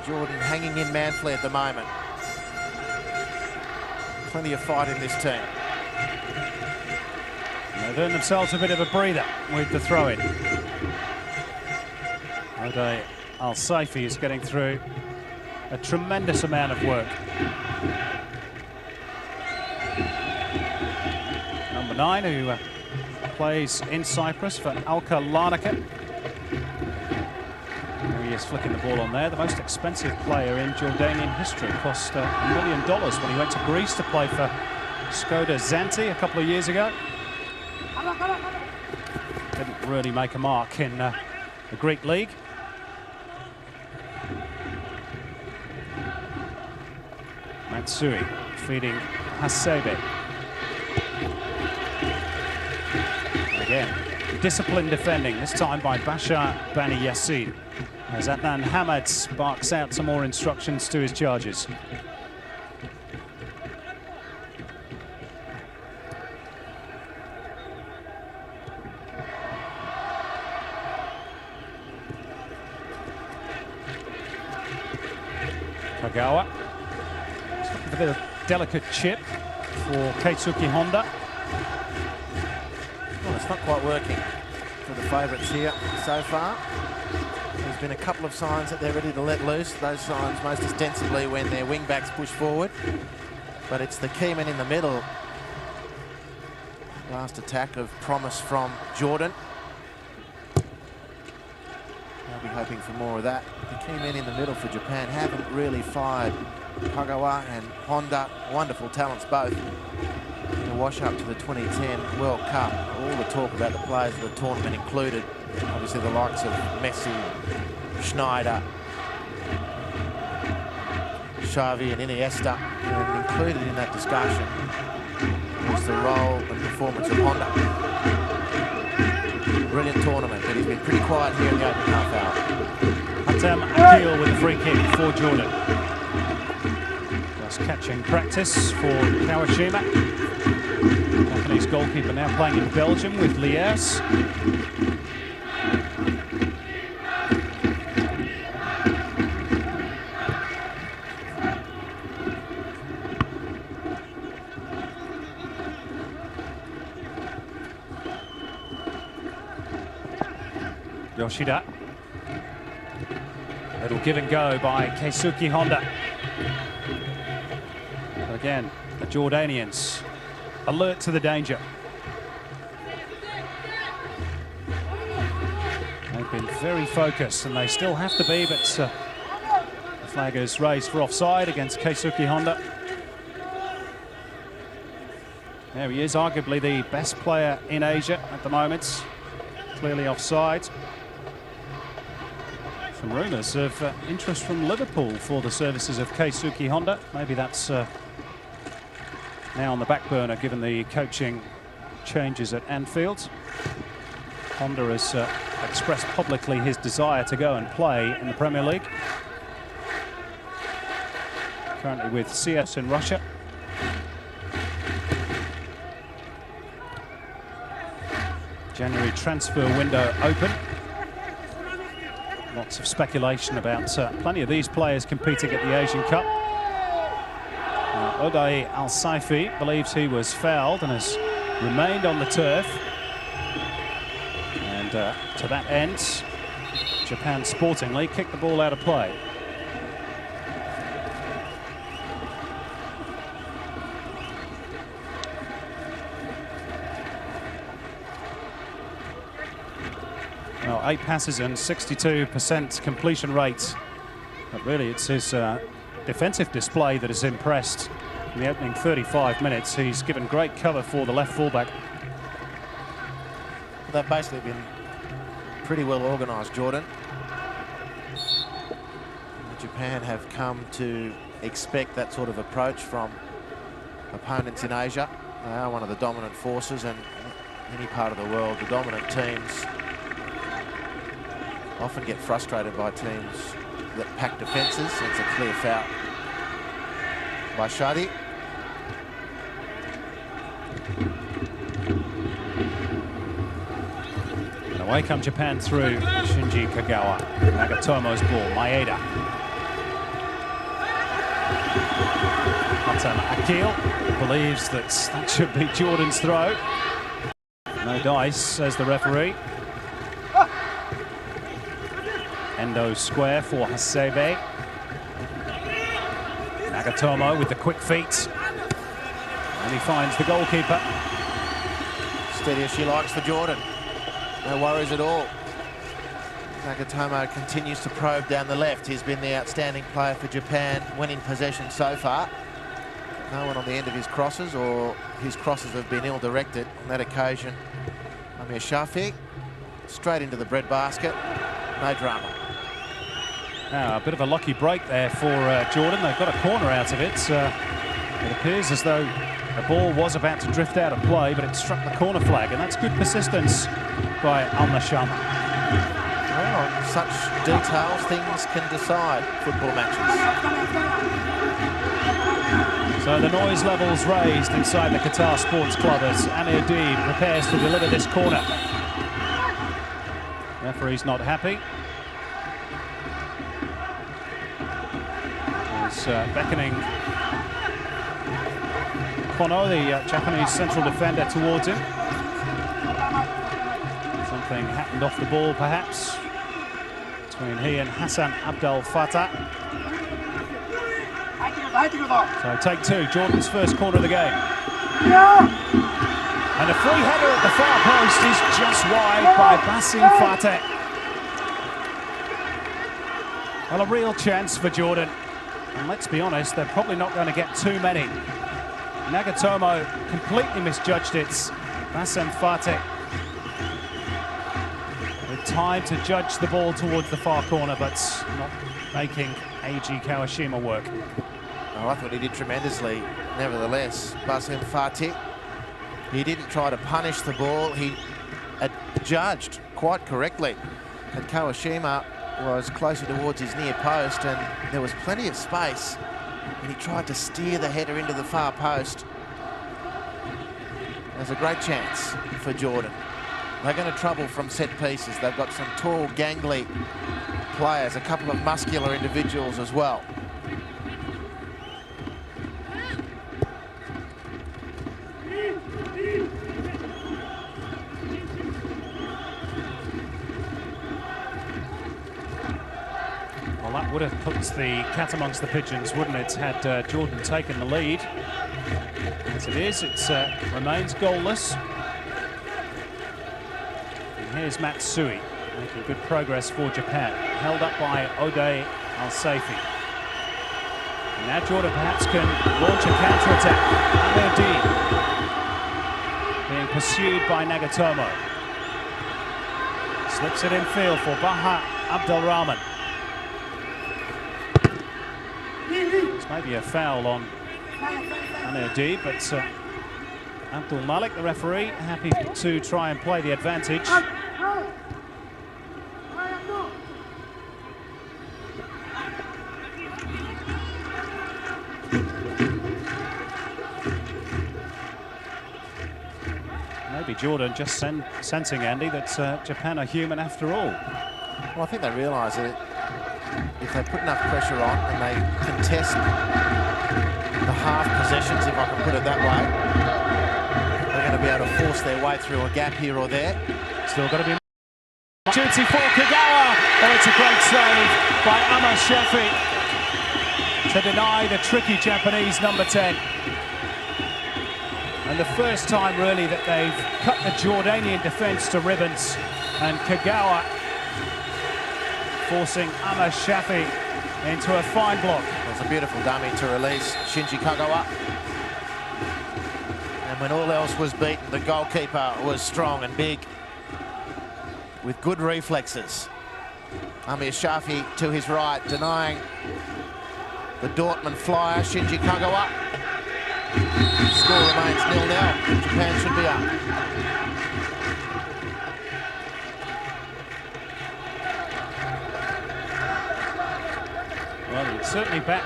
Jordan hanging in manfully at the moment. Plenty of fight in this team. They've earned themselves a bit of a breather with the throw-in. Oday Al Saifi is getting through a tremendous amount of work. Number 9, who plays in Cyprus for Alka Larnaca. There he is flicking the ball on there. The most expensive player in Jordanian history. Cost $1 million when he went to Greece to play for Skoda Zanti a couple of years ago. Didn't really make a mark in the Greek league. Matsui feeding Hasebe. Again, disciplined defending, this time by Bashir Bani Yassin, as Adnan Hamad barks out some more instructions to his charges. Kagawa. A bit of delicate chip for Keisuke Honda. Well, it's not quite working for the favourites here so far. There's been a couple of signs that they're ready to let loose. Those signs most ostensibly when their wing-backs push forward. But it's the key man in the middle. Last attack of promise from Jordan. I'll be hoping for more of that. The key men in the middle for Japan haven't really fired. Kagawa and Honda, wonderful talents both. In the wash up to the 2010 World Cup, all the talk about the players of the tournament included obviously the likes of Messi, Schneider, Xavi and Iniesta, and included in that discussion was the role and performance of Honda. Brilliant tournament, but he's been pretty quiet here in the opening half hour. Abdul with the free kick for Jordan. Just catching practice for Kawashima. Japanese goalkeeper now playing in Belgium with Liers. Yoshida. Little give and go by Keisuke Honda. But again, the Jordanians alert to the danger. They've been very focused, and they still have to be, but the flag is raised for offside against Keisuke Honda. There he is, arguably the best player in Asia at the moment. Clearly offside. Some rumours of interest from Liverpool for the services of Keisuke Honda. Maybe that's now on the back burner given the coaching changes at Anfield. Honda has expressed publicly his desire to go and play in the Premier League. Currently with CS in Russia. January transfer window open. Lots of speculation about plenty of these players competing at the Asian Cup. Oday Al-Saifi believes he was fouled and has remained on the turf. And to that end, Japan Sporting League kicked the ball out of play. Well, 8 passes and 62% completion rate. But really, it's his defensive display that has impressed. In the opening 35 minutes, he's given great cover for the left fullback. They've basically been pretty well organised, Jordan. Japan have come to expect that sort of approach from opponents in Asia. They are one of the dominant forces, and in any part of the world, the dominant teams often get frustrated by teams that pack defences. It's a clear foul by Shadi. And away come Japan through Shinji Kagawa. Nagatomo's ball, Maeda. Hatem Akil believes that should be Jordan's throw. No dice, says the referee. Endo square for Hasebe. Nagatomo with the quick feet. And he finds the goalkeeper. Steady as she likes for Jordan. No worries at all. Nagatomo continues to probe down the left. He's been the outstanding player for Japan when in possession so far. No one on the end of his crosses, or his crosses have been ill-directed on that occasion. Amir Shafi, straight into the breadbasket. No drama. Now, a bit of a lucky break there for Jordan. They've got a corner out of it. It appears as though the ball was about to drift out of play, but it struck the corner flag, and that's good persistence by Al-Nashama. Well, on such details, things can decide football matches. So the noise levels raised inside the Qatar Sports Club as Amir Deeb prepares to deliver this corner. Referee's not happy. He's beckoning Kono, the Japanese central defender, towards him. Something happened off the ball, perhaps, between he and Hassan Abdul Fattah. So take two, Jordan's first corner of the game. And a free header at the far post is just wide by Bashir Fattah. Well, a real chance for Jordan. And let's be honest, they're probably not going to get too many. Nagatomo completely misjudged it. Bashir Fattah with time to judge the ball towards the far corner, but not making A.G. Kawashima work. Oh, I thought he did tremendously. Nevertheless, Bashir Fattah, he didn't try to punish the ball. He judged quite correctly. And Kawashima was closer towards his near post, and there was plenty of space. And he tried to steer the header into the far post. There's a great chance for Jordan. They're going to trouble from set pieces. They've got some tall, gangly players, a couple of muscular individuals as well. Well, that would have put the cat amongst the pigeons, wouldn't it, had Jordan taken the lead. As it is, it remains goalless. And here's Matsui, making good progress for Japan. Held up by Ode Al-Saifi. And now Jordan perhaps can launch a counter-attack. Amir Deeb being pursued by Nagatomo. Slips it in field for Baha Abdulrahman. It's maybe a foul on Amir Deeb, but Abdul Malik, the referee, happy to try and play the advantage. Maybe Jordan just sensing, Andy, that Japan are human after all. Well, I think they realise that if they put enough pressure on and they contest the half possessions, if I can put it that way, they're going to be able to force their way through a gap here or there. Still got to be opportunity for Kagawa. Oh, it's a great save by Amir Shafi to deny the tricky Japanese number 10. And the first time, really, that they've cut the Jordanian defence to ribbons. And Kagawa forcing Amir Shafi into a fine block. It's a beautiful dummy to release Shinji Kagawa. And when all else was beaten, the goalkeeper was strong and big with good reflexes. Amir Shafi to his right, denying the Dortmund flyer, Shinji Kagawa. Score remains 0-0. Japan should be up. Well, it's certainly back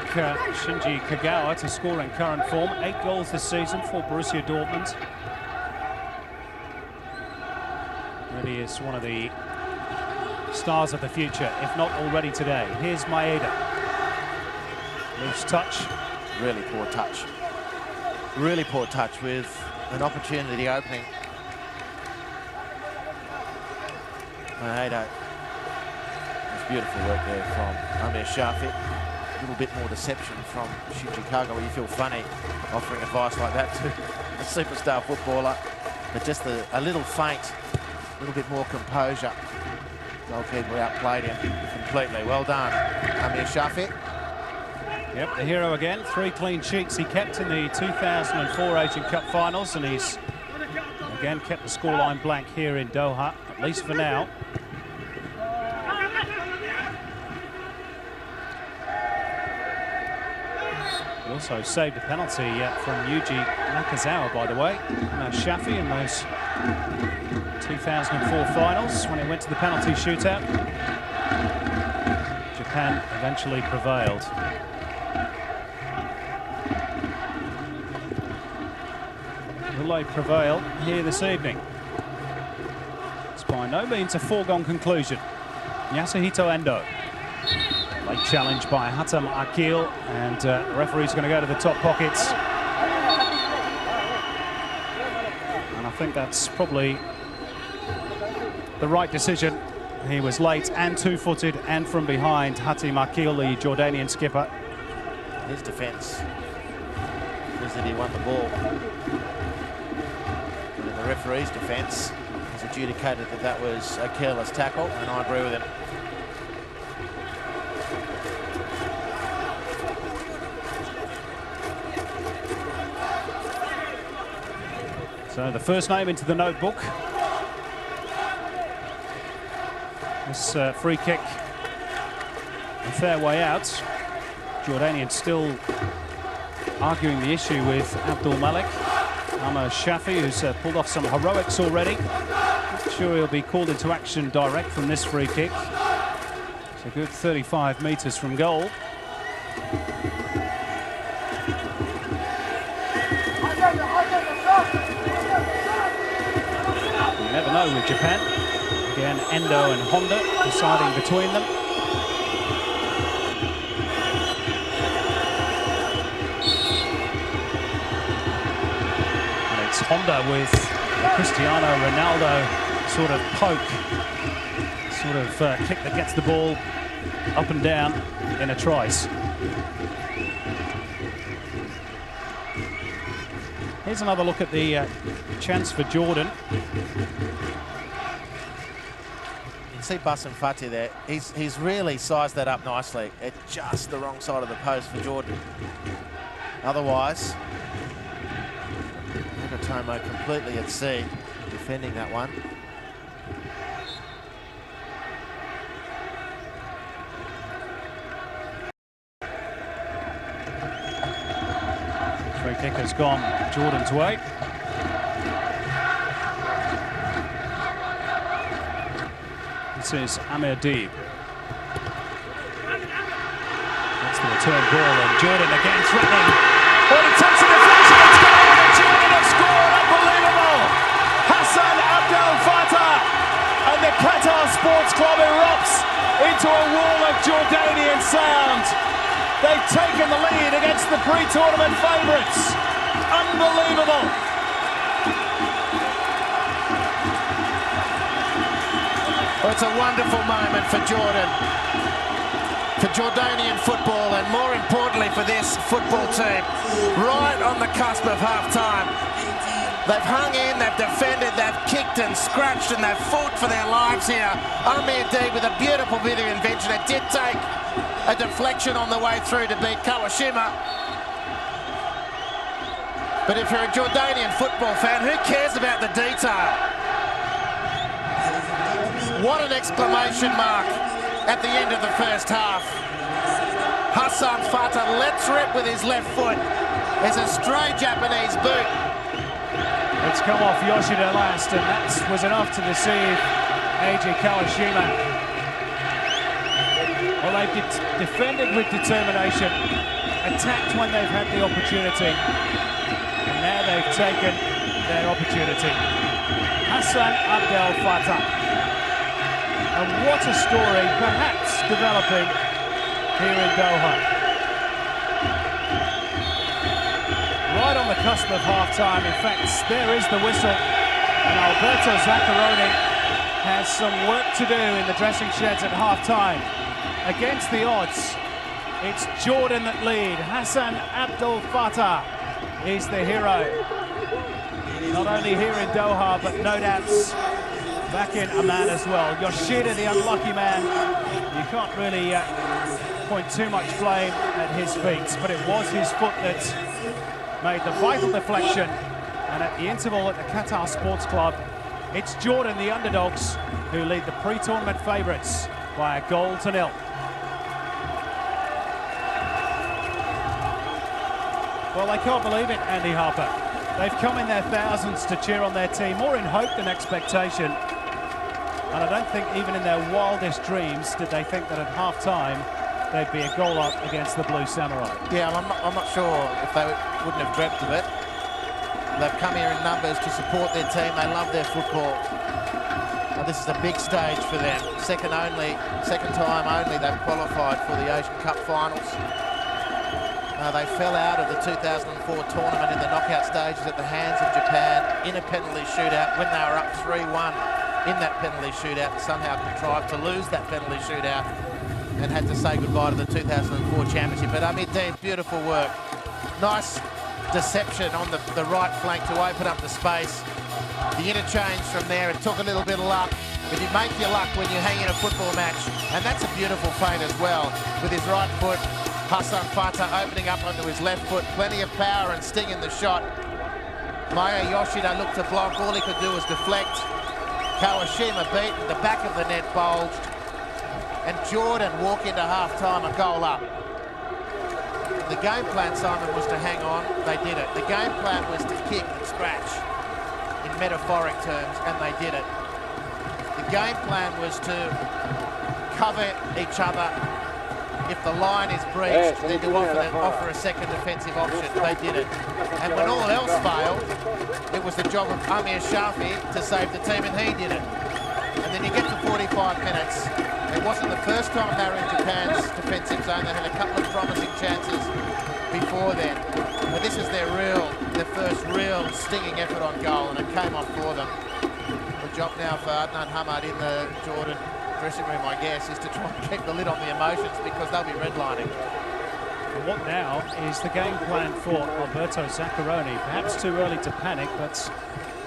Shinji Kagawa to score in current form. 8 goals this season for Borussia Dortmund. Really is one of the stars of the future, if not already today. Here's Maeda. Loose touch. Really poor touch. Really poor touch with an opportunity opening. Maeda. There's beautiful work there from Amir Shafi. A little bit more deception from Shinji Kagawa. You feel funny offering advice like that to a superstar footballer. But just a little feint, a little bit more composure. Goalkeeper outplayed him completely. Well done, Amir Shafi. Yep, the hero again. 3 clean sheets he kept in the 2004 Asian Cup finals, and he's again kept the scoreline blank here in Doha, at least for now. He also saved a penalty from Yuji Nakazawa, by the way. Shafi in those 2004 finals when he went to the penalty shootout. Japan eventually prevailed. Will they prevail here this evening? It's by no means a foregone conclusion. Yasuhito Endo. Late challenge by Hatem Akil, and the referee's going to go to the top pockets. And I think that's probably the right decision. He was late and two-footed and from behind. Hatem Akil, the Jordanian skipper. His defence was that he won the ball. But in the referee's defence, he's adjudicated that that was a careless tackle, and I agree with him. So the first name into the notebook. This free kick, a fair way out. Jordanian still arguing the issue with Abdul Malik. Hamad Shafi, who's pulled off some heroics already. Not sure he'll be called into action direct from this free kick. It's a good 35 metres from goal. You never know with Japan. Again, Endo and Honda deciding between them. And it's Honda with the Cristiano Ronaldo sort of poke, sort of kick that gets the ball up and down in a trice. Here's another look at the chance for Jordan. You see Bassem Fatih there. He's really sized that up nicely. It's just the wrong side of the post for Jordan. Otherwise, Nagatomo completely at sea, defending that one. Free kick has gone Jordan's way. This is Amir Deeb. That's the return ball, and Jordan again threatening. Oh, he takes a deflection, it's gone, and Jordan have scored, unbelievable! Hassan Abdul Fattah, and the Qatar Sports Club erupts into a wall of Jordanian sound. They've taken the lead against the pre-tournament favourites. Unbelievable. Well, it's a wonderful moment for Jordan, for Jordanian football, and more importantly for this football team. Right on the cusp of half-time. They've hung in, they've defended, they've kicked and scratched, and they've fought for their lives here. Amir Deeb with a beautiful bit of invention. It did take a deflection on the way through to beat Kawashima. But if you're a Jordanian football fan, who cares about the detail? What an exclamation mark at the end of the first half. Hassan Fattah lets rip with his left foot. There's a stray Japanese boot. It's come off Yoshida last, and that was enough to deceive Eiji Kawashima. Well, they've defended with determination, attacked when they've had the opportunity, and now they've taken their opportunity. Hassan Abdul Fattah. And what a story, perhaps developing here in Doha. Right on the cusp of half-time. In fact, there is the whistle. And Alberto Zaccaroni has some work to do in the dressing sheds at half-time. Against the odds, it's Jordan that lead. Hassan Abdul Fattah is the hero. Not only here in Doha, but no doubts back in Amman as well. Yoshida, the unlucky man. You can't really point too much blame at his feet, but it was his foot that made the vital deflection. And at the interval at the Qatar Sports Club, it's Jordan, the underdogs, who lead the pre-tournament favourites by a 1-0. Well, they can't believe it, Andy Harper. They've come in their thousands to cheer on their team, more in hope than expectation. And I don't think even in their wildest dreams did they think that at half-time there'd be a goal up against the Blue Samurai. Yeah, I'm not sure if they wouldn't have dreamt of it. They've come here in numbers to support their team. They love their football. Now, this is a big stage for them. Second time only they've qualified for the Asian Cup finals. They fell out of the 2004 tournament in the knockout stages at the hands of Japan in a penalty shootout when they were up 3-1 in that penalty shootout. Somehow contrived to lose that penalty shootout and had to say goodbye to the 2004 championship. But I mean, beautiful work. Nice deception on the right flank to open up the space. The interchange from there, it took a little bit of luck, but you make your luck when you hang in a football match. And that's a beautiful feint as well, with his right foot. Hassan Fatah opening up onto his left foot. Plenty of power and sting in the shot. Maya Yoshida looked to block. All he could do was deflect. Kawashima beaten. The back of the net bulged. And Jordan walk into half-time a goal up. The game plan, Simon, was to hang on. They did it. The game plan was to kick and scratch in metaphoric terms, and they did it. The game plan was to cover each other. If the line is breached, then to offer a second defensive option. They did it. And when all else failed, it was the job of Amir Shafi to save the team, and he did it. And then you get to 45 minutes. It wasn't the first time they were in Japan's defensive zone. They had a couple of promising chances before then. But this is their first real stinging effort on goal, and it came off for them. The job now for Adnan Hamad in the Jordan dressing room, I guess, is to try and keep the lid on the emotions, because they'll be redlining. And what now is the game plan for Alberto Zaccaroni? Perhaps too early to panic, but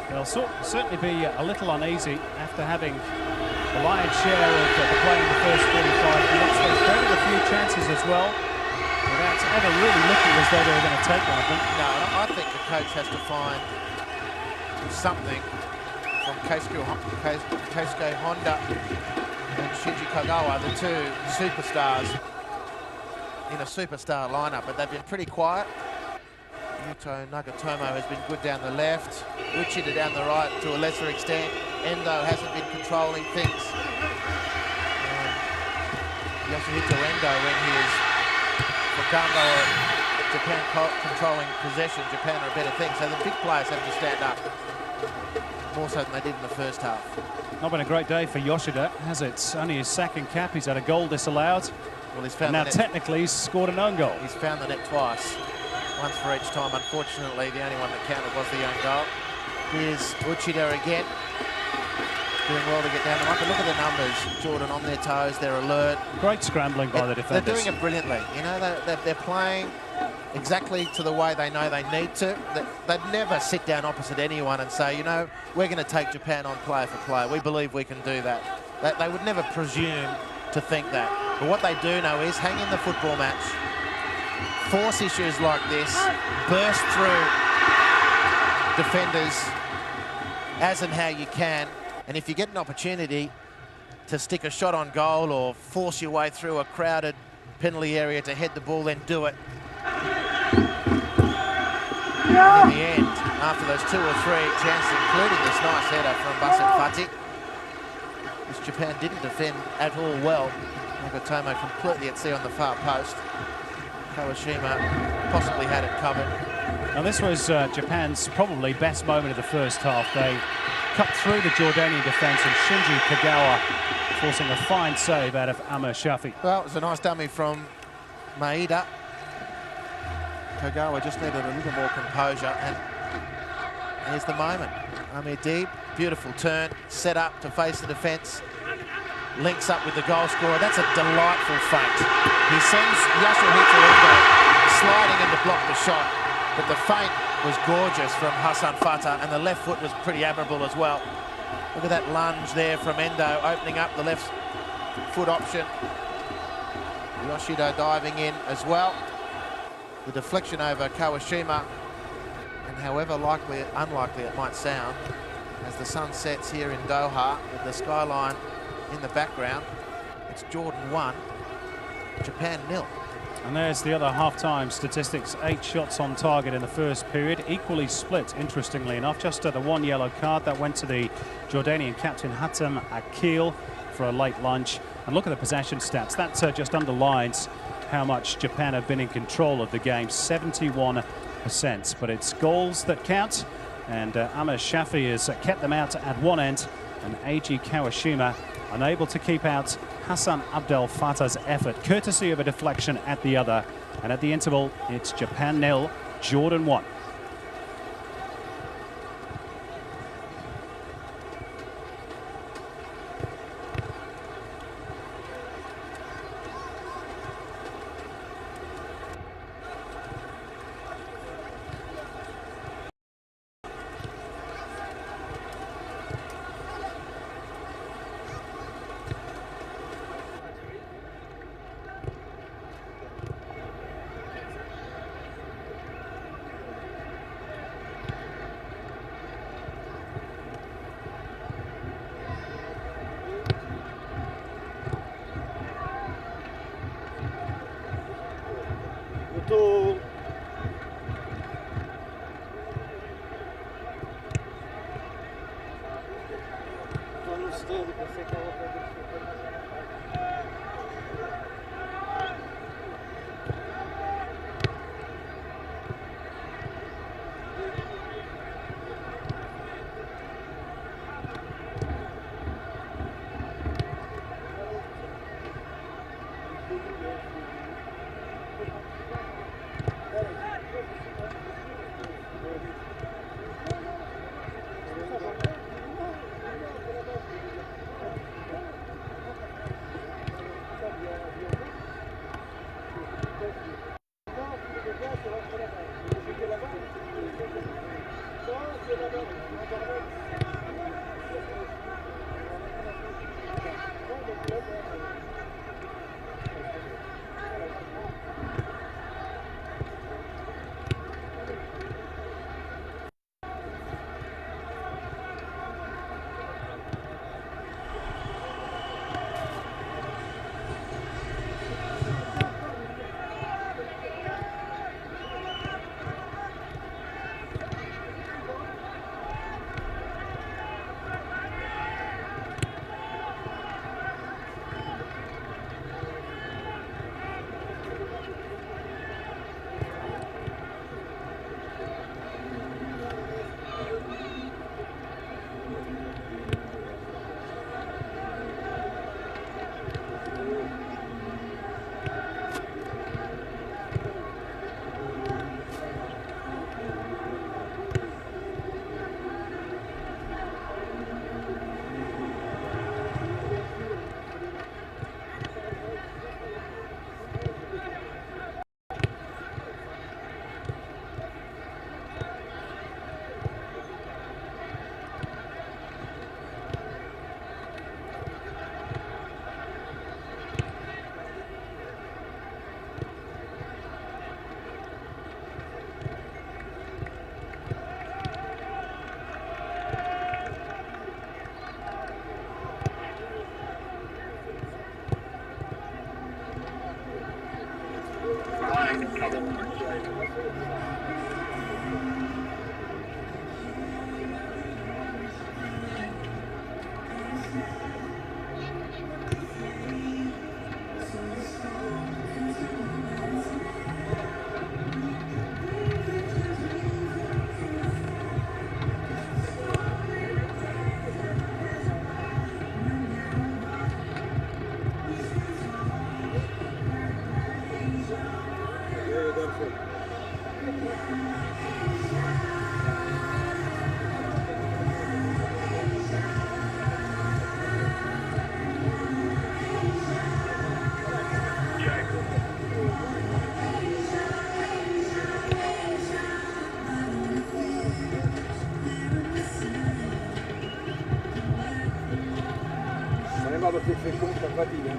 they'll certainly be a little uneasy after having the lion's share of the play in the first 45 minutes. They've created a few chances as well, without ever really looking as though they were going to take one of them. No, I think the coach has to find something from Keisuke Honda and Shinji Kagawa, the two superstars in a superstar lineup, but they've been pretty quiet. Yuto Nagatomo has been good down the left, Uchida down the right to a lesser extent. Endo hasn't been controlling things. Yasuhito Endo, when he is for Gambo, Japan controlling possession, Japan are a better thing. So the big players have to stand up, more so than they did in the first half. Not been a great day for Yoshida, has it? Only his second cap. He's had a goal disallowed. Well, he's found and now technically he's scored an own goal. He's found the net twice, once for each time. Unfortunately, the only one that counted was the own goal. Here's Uchida again, doing well to get down the line. But look at the numbers. Jordan on their toes, they're alert. Great scrambling by the defenders. They're doing it brilliantly. You know, they're playing exactly to the way they know they need to. They'd never sit down opposite anyone and say, you know, we're going to take Japan on player for player. We believe we can do that. They would never presume to think that. But what they do know is hang in the football match, force issues like this, burst through defenders as and how you can. And if you get an opportunity to stick a shot on goal or force your way through a crowded penalty area to head the ball, then do it. In the end, after those 2 or 3 chances, including this nice header from Bashir Fatih, which Japan didn't defend at all well. Nagatomo completely at sea on the far post. Kawashima possibly had it covered. Now this was Japan's probably best moment of the first half. They cut through the Jordanian defence, and Shinji Kagawa forcing a fine save out of Amir Shafi. Well, it was a nice dummy from Maeda. Kagawa just needed a little more composure, and here's the moment. Amir deep, beautiful turn, set up to face the defence, links up with the goal scorer. That's a delightful feint. He sends Yasuhito Endo sliding in to block the shot, but the feint was gorgeous from Hassan Fatah, and the left foot was pretty admirable as well. Look at that lunge there from Endo, opening up the left foot option. Yoshida diving in as well. The deflection over Kawashima, and however unlikely it might sound, as the sun sets here in Doha with the skyline in the background, it's Jordan 1, Japan 0. And there's the other half-time statistics. 8 shots on target in the first period, equally split, interestingly enough. Just the one yellow card that went to the Jordanian captain Hatem Akil for a late lunch. And look at the possession stats. That just underlines how much Japan have been in control of the game, 71%. But it's goals that count, and Amr Shafi has kept them out at one end, and Eiji Kawashima unable to keep out Hassan Abdel Fattah's effort, courtesy of a deflection at the other. And at the interval, it's Japan 0, Jordan 1. Abdul. Ma perché sei comunque fatica.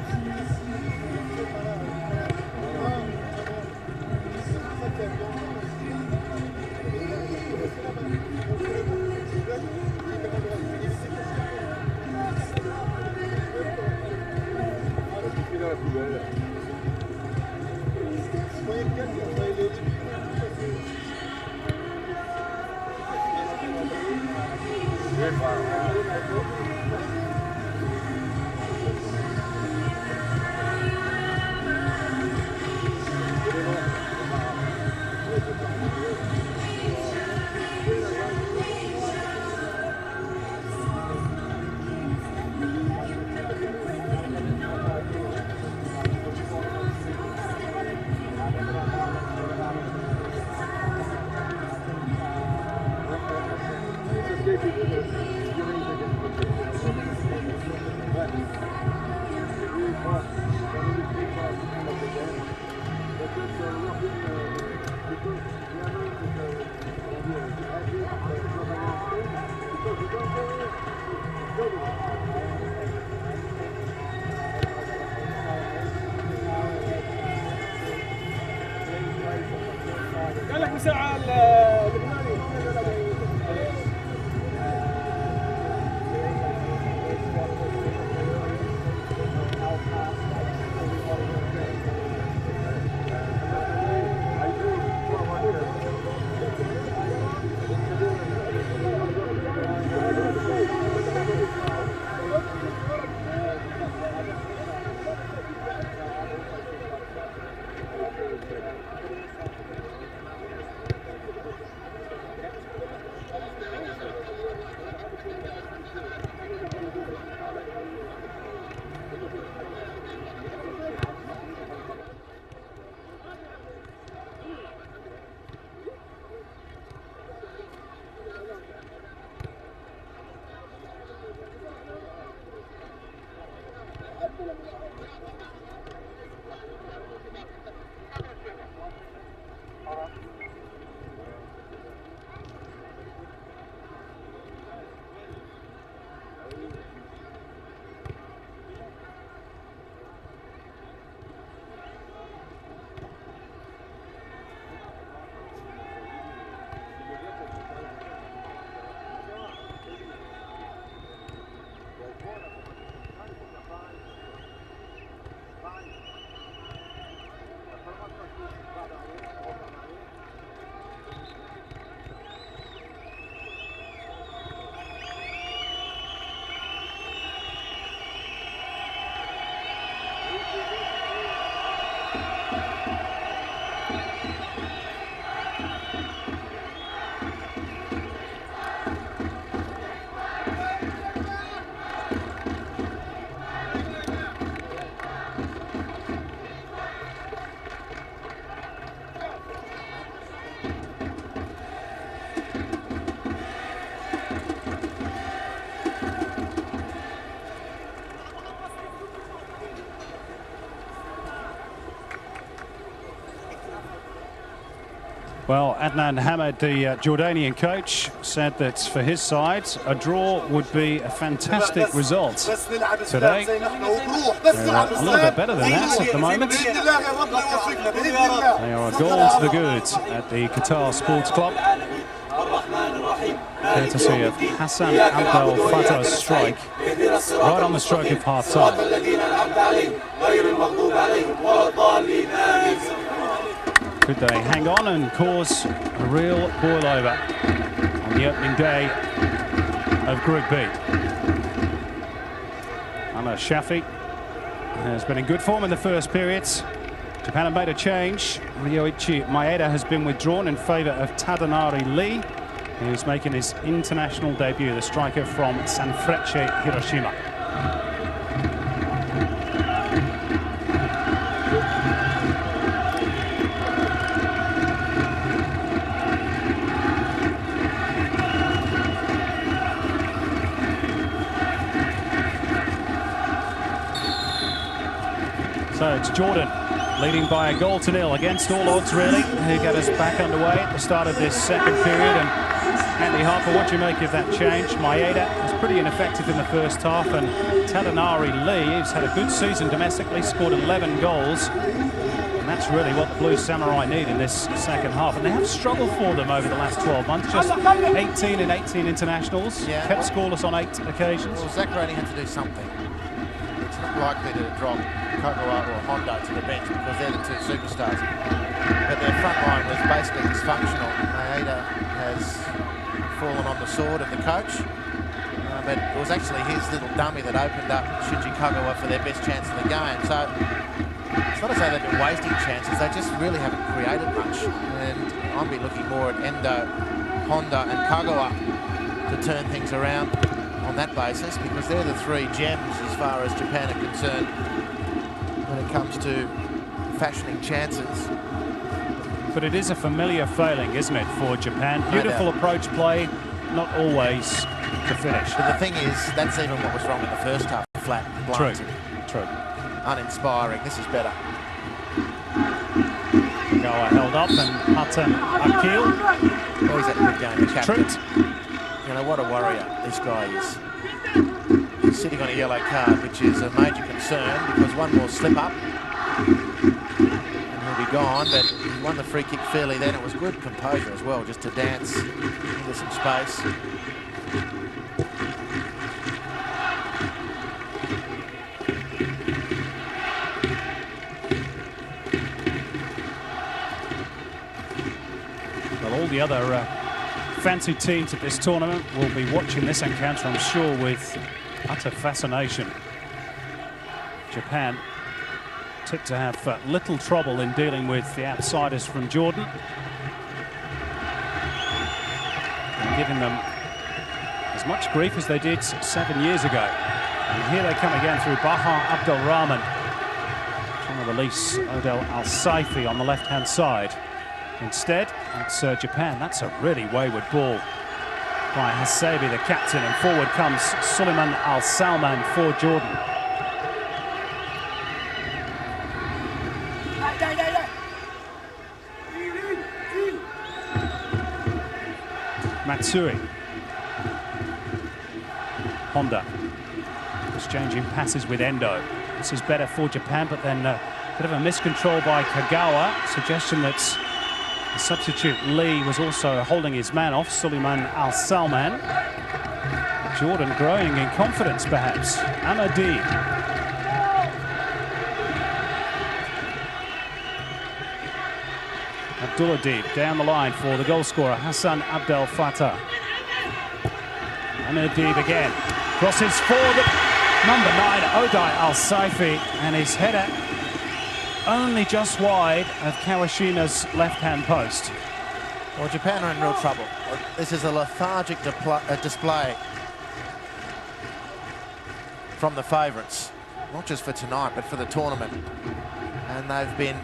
Well, Adnan Hamad, the Jordanian coach, said that for his side, a draw would be a fantastic result today. They're a little bit better than that at the moment. They are a goal to the good at the Qatar Sports Club. Courtesy of Hassan Abdul Fattah's strike, right on the stroke of half-time. Could they hang on and cause a real boil-over on the opening day of Group B? Anna Shafi has been in good form in the first periods. Japan have made a change. Ryoichi Maeda has been withdrawn in favour of Tadanari Lee, who's making his international debut, the striker from Sanfrecce, Hiroshima. So it's Jordan leading by a goal to nil against all odds, really, who get us back underway at the start of this second period. And Andy Harper, what do you make of that change? Maeda was pretty ineffective in the first half, and Tadanari Lee, who's had a good season domestically, scored 11 goals. And that's really what the Blue Samurai need in this second half. And they have struggled for them over the last 12 months. Just 18 in 18 internationals, kept scoreless on 8 occasions. Well, Zakarani had to do something. It's not likely to drop Kokoa or Honda to the bench because they're the two superstars. But their front line was basically dysfunctional. Maeda has fallen on the sword of the coach. but it was actually his little dummy that opened up Shinji Kagawa for their best chance of the game. So it's not as though they've been wasting chances, they just really haven't created much. And I'll be looking more at Endo, Honda and Kagawa to turn things around on that basis, because they're the three gems as far as Japan are concerned when it comes to fashioning chances. But it is a familiar failing, isn't it, for Japan? Beautiful approach play, not always the finish. But the thing is, that's even what was wrong in the first half. Flat, blunt, True. uninspiring. This is better. Goa held up, and Hutton Akil. Oh, he's had a good game, the captain. Treat. You know, what a warrior this guy is. He's sitting on a yellow card, which is a major concern, because one more slip up and he'll be gone. But he won the free kick fairly then. It was good composure as well, just to dance into some space. Well, all the other fancy teams at this tournament will be watching this encounter, I'm sure, with utter fascination. Japan tipped to have little trouble in dealing with the outsiders from Jordan, and giving them as much grief as they did 7 years ago. And here they come again through Baha Abdul Rahman, trying to release Odell Al-Saifi on the left-hand side. Instead, it's Japan. That's a really wayward ball by Hasebi, the captain, and forward comes Suleiman Al-Salman for Jordan. Matsui. Honda. Exchanging passes with Endo. This is better for Japan, but then a bit of a miscontrol by Kagawa. Suggestion that the substitute Lee was also holding his man off, Suleiman Al-Salman. Jordan growing in confidence, perhaps. Hamad. Abdul down the line for the goal scorer, Hassan Abdel Fattah. Hamad again. Crosses for the number 9, Odai Al-Saifi, and his header only just wide of Kawashina's left-hand post. Well, Japan are in real trouble. This is a lethargic display from the favourites, not just for tonight, but for the tournament. And they've been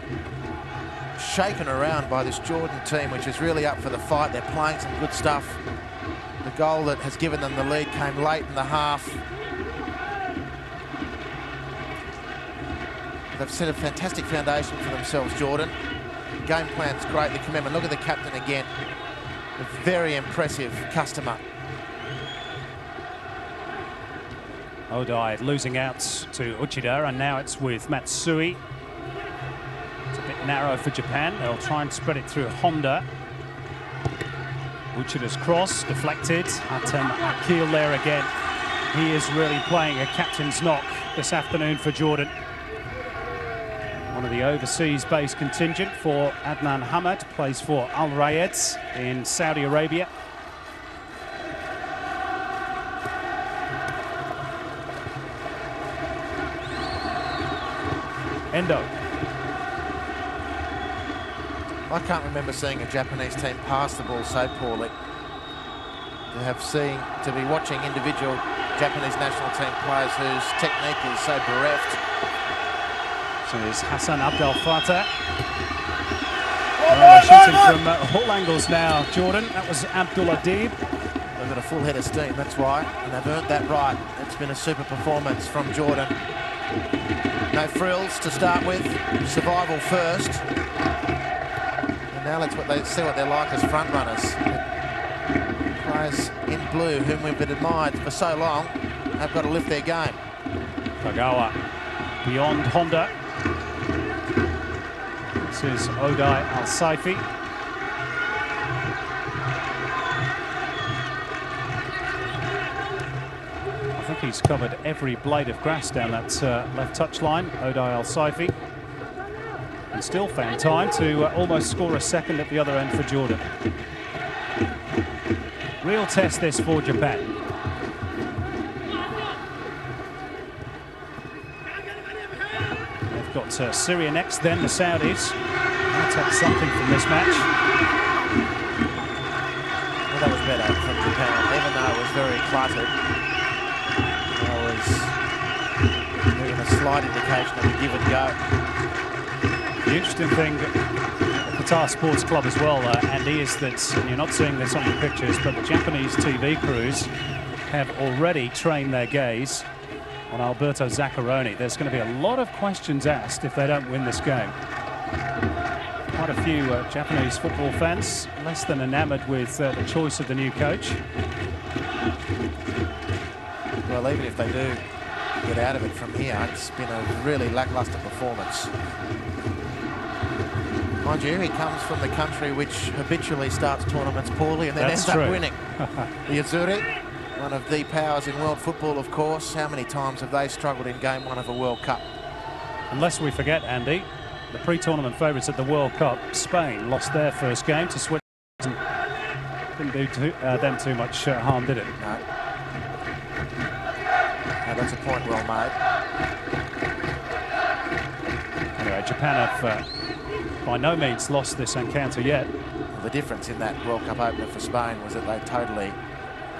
shaken around by this Jordan team, which is really up for the fight. They're playing some good stuff. The goal that has given them the lead came late in the half. They've set a fantastic foundation for themselves, Jordan. Game plan's great, the commitment. Look at the captain again. A very impressive customer. Odai losing out to Uchida, and now it's with Matsui. It's a bit narrow for Japan. They'll try and spread it through Honda. Uchida's cross deflected. Hatem Akil there again. He is really playing a captain's knock this afternoon for Jordan. One of the overseas-based contingent for Adnan Hamad, plays for Al Rayed in Saudi Arabia. Endo. I can't remember seeing a Japanese team pass the ball so poorly. To be watching individual Japanese national team players whose technique is so bereft. So there's Hassan Abdel Fattah. Shooting from all angles now, Jordan. That was Abdul Adib. They've got a full head of steam, that's why, and they've earned that right. It's been a super performance from Jordan. No frills to start with, survival first. And now let's see what they're like as front runners. Players in blue, whom we've been admired for so long, have got to lift their game. Kagawa beyond Honda. This is Odai Al-Saifi. I think he's covered every blade of grass down that left touch line, Odai Al-Saifi. And still found time to almost score a second at the other end for Jordan. Real test this for Japan. got Syria next, then the Saudis. I'll take something from this match. Well, that was better from Japan, even though it was very cluttered. There was even a slight indication of a give and go. The interesting thing at the Qatar Sports Club as well, Andy, is that, and you're not seeing this on your pictures, but the Japanese TV crews have already trained their gaze on Alberto Zaccaroni. There's going to be a lot of questions asked if they don't win this game. Quite a few Japanese football fans less than enamoured with the choice of the new coach. Well, even if they do get out of it from here, it's been a really lacklustre performance. Mind you, he comes from the country which habitually starts tournaments poorly and then ends up winning. The Azzurri, one of the powers in world football, of course. How many times have they struggled in game one of a World Cup? Unless we forget, Andy, the pre-tournament favourites at the World Cup, Spain, lost their first game to Switzerland. Didn't do them too much harm, did it? No. No, that's a point well made. Anyway, Japan have by no means lost this encounter yet. Well, the difference in that World Cup opener for Spain was that they totally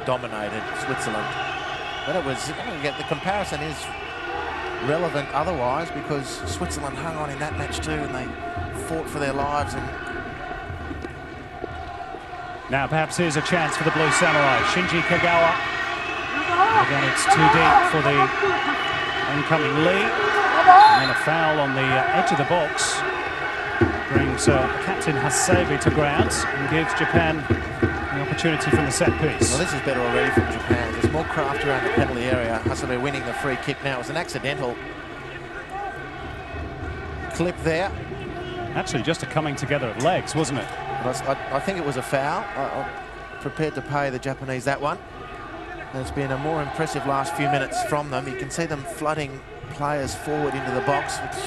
dominated Switzerland. But it was, the comparison is relevant otherwise because Switzerland hung on in that match too and they fought for their lives. And now perhaps here's a chance for the Blue Samurai. Shinji Kagawa. Again, it's too deep for the incoming Lee. And then a foul on the edge of the box brings Captain Hasebe to ground and gives Japan the opportunity from the set piece. Well, this is better already from Japan. There's more craft around the penalty area. Hasebe winning the free kick now. It was an accidental clip there. Actually, just a coming together of legs, wasn't it? I think it was a foul. I'm prepared to pay the Japanese that one. There's been a more impressive last few minutes from them. You can see them flooding players forward into the box. It's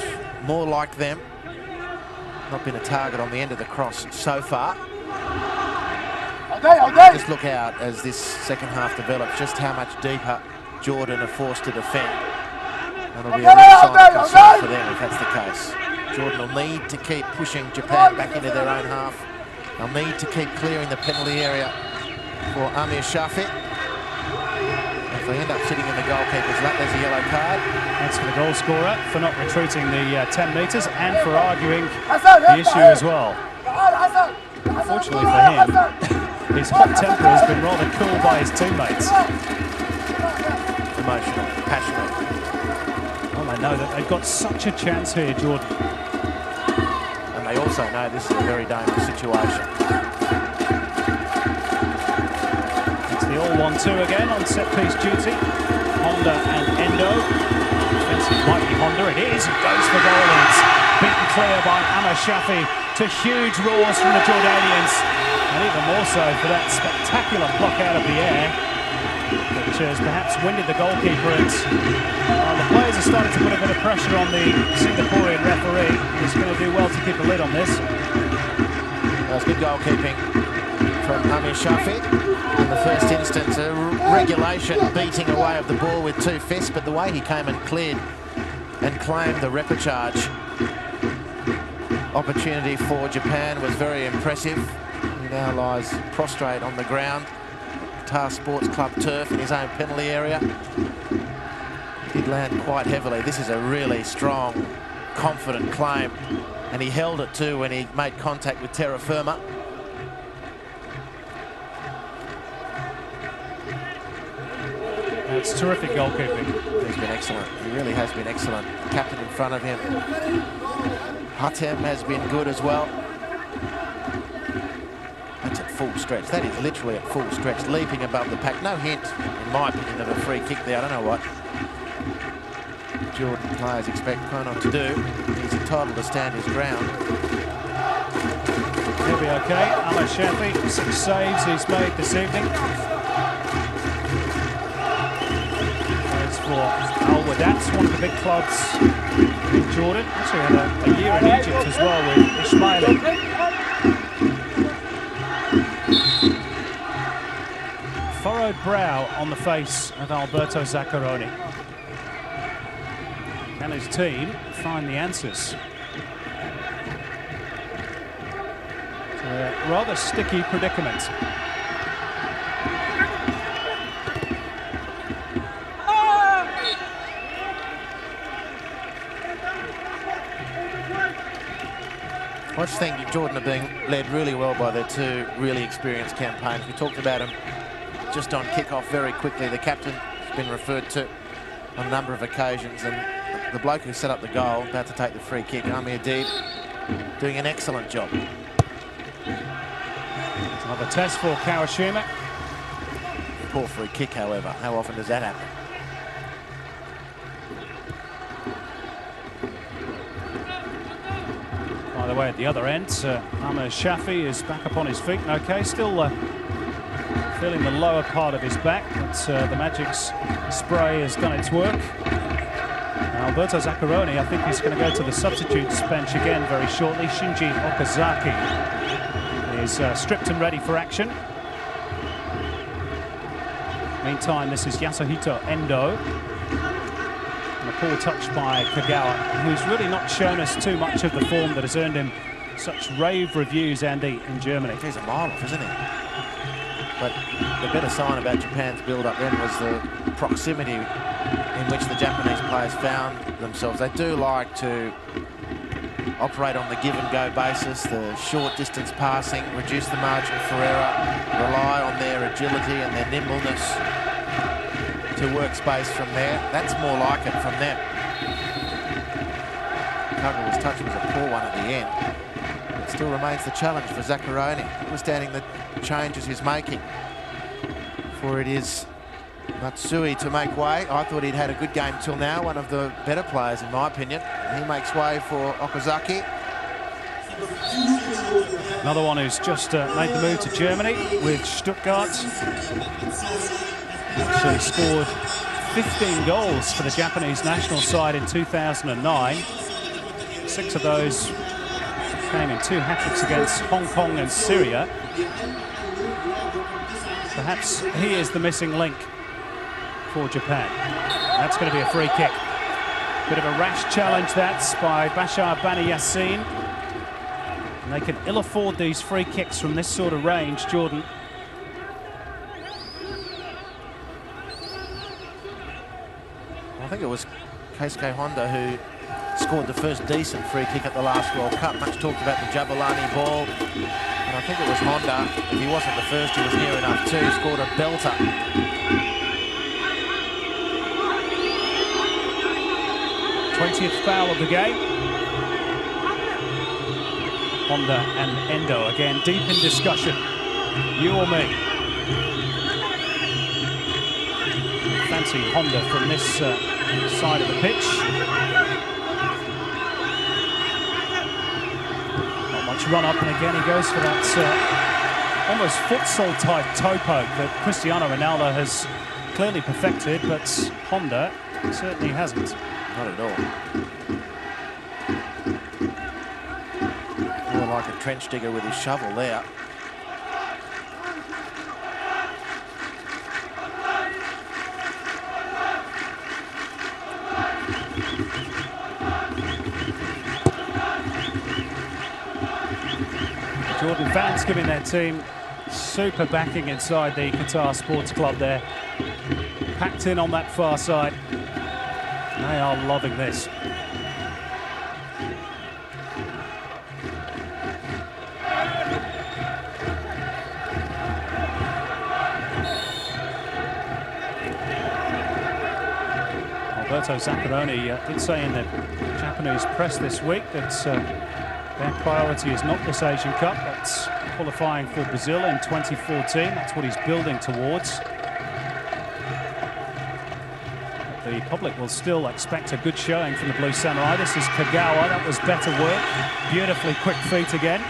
more like them. Not been a target on the end of the cross so far. Just look out as this second half develops, just how much deeper Jordan are forced to defend. That'll be a real sign of concern for them if that's the case. Jordan will need to keep pushing Japan back into their own half. They'll need to keep clearing the penalty area for Amir Shafi. If they end up sitting in the goalkeeper's lap, there's a yellow card. That's for the goal scorer for not retreating the 10 metres and for arguing the issue as well. Unfortunately for him, his hot temper has been rather cooled by his teammates. Emotional, passionate. Well, they know that they've got such a chance here, Jordan. And they also know this is a very dangerous situation. It's the all-1-2 again on set-piece duty. Honda and Endo. Defensive might be Honda. It is. It goes for goal. It's beaten clear by Amir Shafi to huge roars from the Jordanians. And even more so for that spectacular block out of the air, which has perhaps winded the goalkeeper. And the players are starting to put a bit of pressure on the Singaporean referee. He's going to do well to keep a lid on this. That's good goalkeeping from Amir Shafi. In the first instance, a regulation beating away of the ball with 2 fists, but the way he came and cleared and claimed the repechage opportunity for Japan was very impressive. He now lies prostrate on the ground. Qatar Sports Club turf in his own penalty area. He did land quite heavily. This is a really strong, confident claim. And he held it too when he made contact with terra firma. It's terrific goalkeeping. He's been excellent. He really has been excellent. Captain in front of him. Hatem has been good as well. That's at full stretch. That is literally at full stretch, leaping above the pack. No hint, in my opinion, of a free kick there. I don't know what Jordan players expect Cronin to do. He's entitled to stand his ground. He'll be okay. Amir Shafi, 6 saves he's made this evening. As for Al Wadat's, one of the big clubs in Jordan. Actually had a year in Egypt as well with Ismaili. Furrowed brow on the face of Alberto Zaccaroni. Can his team find the answers? It's a rather sticky predicament. I just think Jordan are being led really well by their two really experienced campaigners. We talked about him just on kick-off very quickly. The captain has been referred to on a number of occasions, and the bloke who set up the goal, about to take the free kick, Hamad, doing an excellent job. It's another test for Kawashima. Poor free kick, however. How often does that happen? By the way, at the other end, Hamad Shafi is back up on his feet and okay, still feeling the lower part of his back, but the Magic's spray has done its work. Now, Alberto Zaccaroni, I think he's going to go to the substitutes bench again very shortly. Shinji Okazaki is stripped and ready for action. Meantime, this is Yasuhito Endo. And a poor touch by Kagawa, who's really not shown us too much of the form that has earned him such rave reviews, Andy, in Germany. He's a mile off, isn't he? But the better sign about Japan's build-up then was the proximity in which the Japanese players found themselves. They do like to operate on the give-and-go basis, the short-distance passing, reduce the margin for error, rely on their agility and their nimbleness to work space from there. That's more like it from them. Kagawa's touch was a poor one at the end. It still remains the challenge for Zaccaroni, notwithstanding the changes he's making. For it is Matsui to make way. I thought he'd had a good game till now, one of the better players in my opinion. He makes way for Okazaki. Another one who's just made the move to Germany with Stuttgart. Actually scored 15 goals for the Japanese national side in 2009. 6 of those came in 2 hat-tricks against Hong Kong and Syria. Perhaps he is the missing link for Japan. That's going to be a free kick. Bit of a rash challenge that's by Bashir Bani Yassin. And they can ill afford these free kicks from this sort of range, Jordan. I think it was Keisuke Honda who scored the first decent free kick at the last World Cup. Much talked about the Jabulani ball. And I think it was Honda. If he wasn't the first, he was near enough too. Scored a belter. th foul of the game. Honda and Endo again deep in discussion. You or me? Fancy Honda from this side of the pitch. Not much run up, and again he goes for that almost futsal type toe poke that Cristiano Ronaldo has clearly perfected, but Honda certainly hasn't. Not at all. More like a trench digger with his shovel there. Jordan fans giving their team super backing inside the Qatar Sports Club there. Packed in on that far side. They are loving this. Alberto Zaccaroni did say in the Japanese press this week that their priority is not this Asian Cup, but qualifying for Brazil in 2014. That's what he's building towards. The public will still expect a good showing from the Blue Samurai. This is Kagawa. That was better work. Beautifully quick feet again.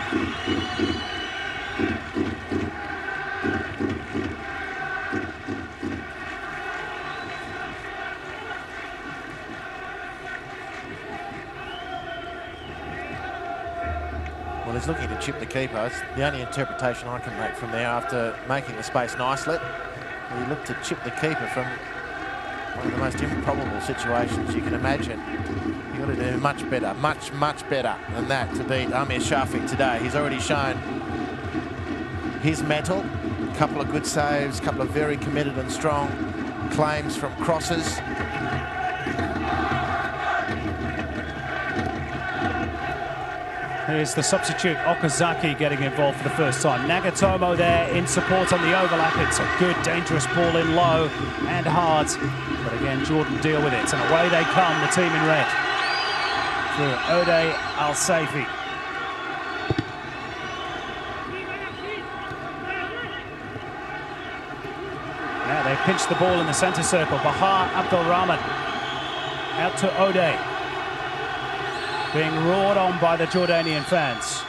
Well, he's looking to chip the keeper. It's the only interpretation I can make from there after making the space nicely. He looked to chip the keeper from one of the most improbable situations you can imagine. You've got to do much better, much better than that to beat Amir Shafiq today. He's already shown his mettle. A couple of good saves, a couple of very committed and strong claims from crosses. Here's the substitute, Okazaki, getting involved for the first time. Nagatomo there in support on the overlap. It's a good, dangerous ball in low and hard. But again, Jordan deal with it. And away they come, the team in red. Through Ode Al-Saifi. Now they pinch the ball in the centre circle. Bahar Abdul Rahman out to Ode. Being roared on by the Jordanian fans.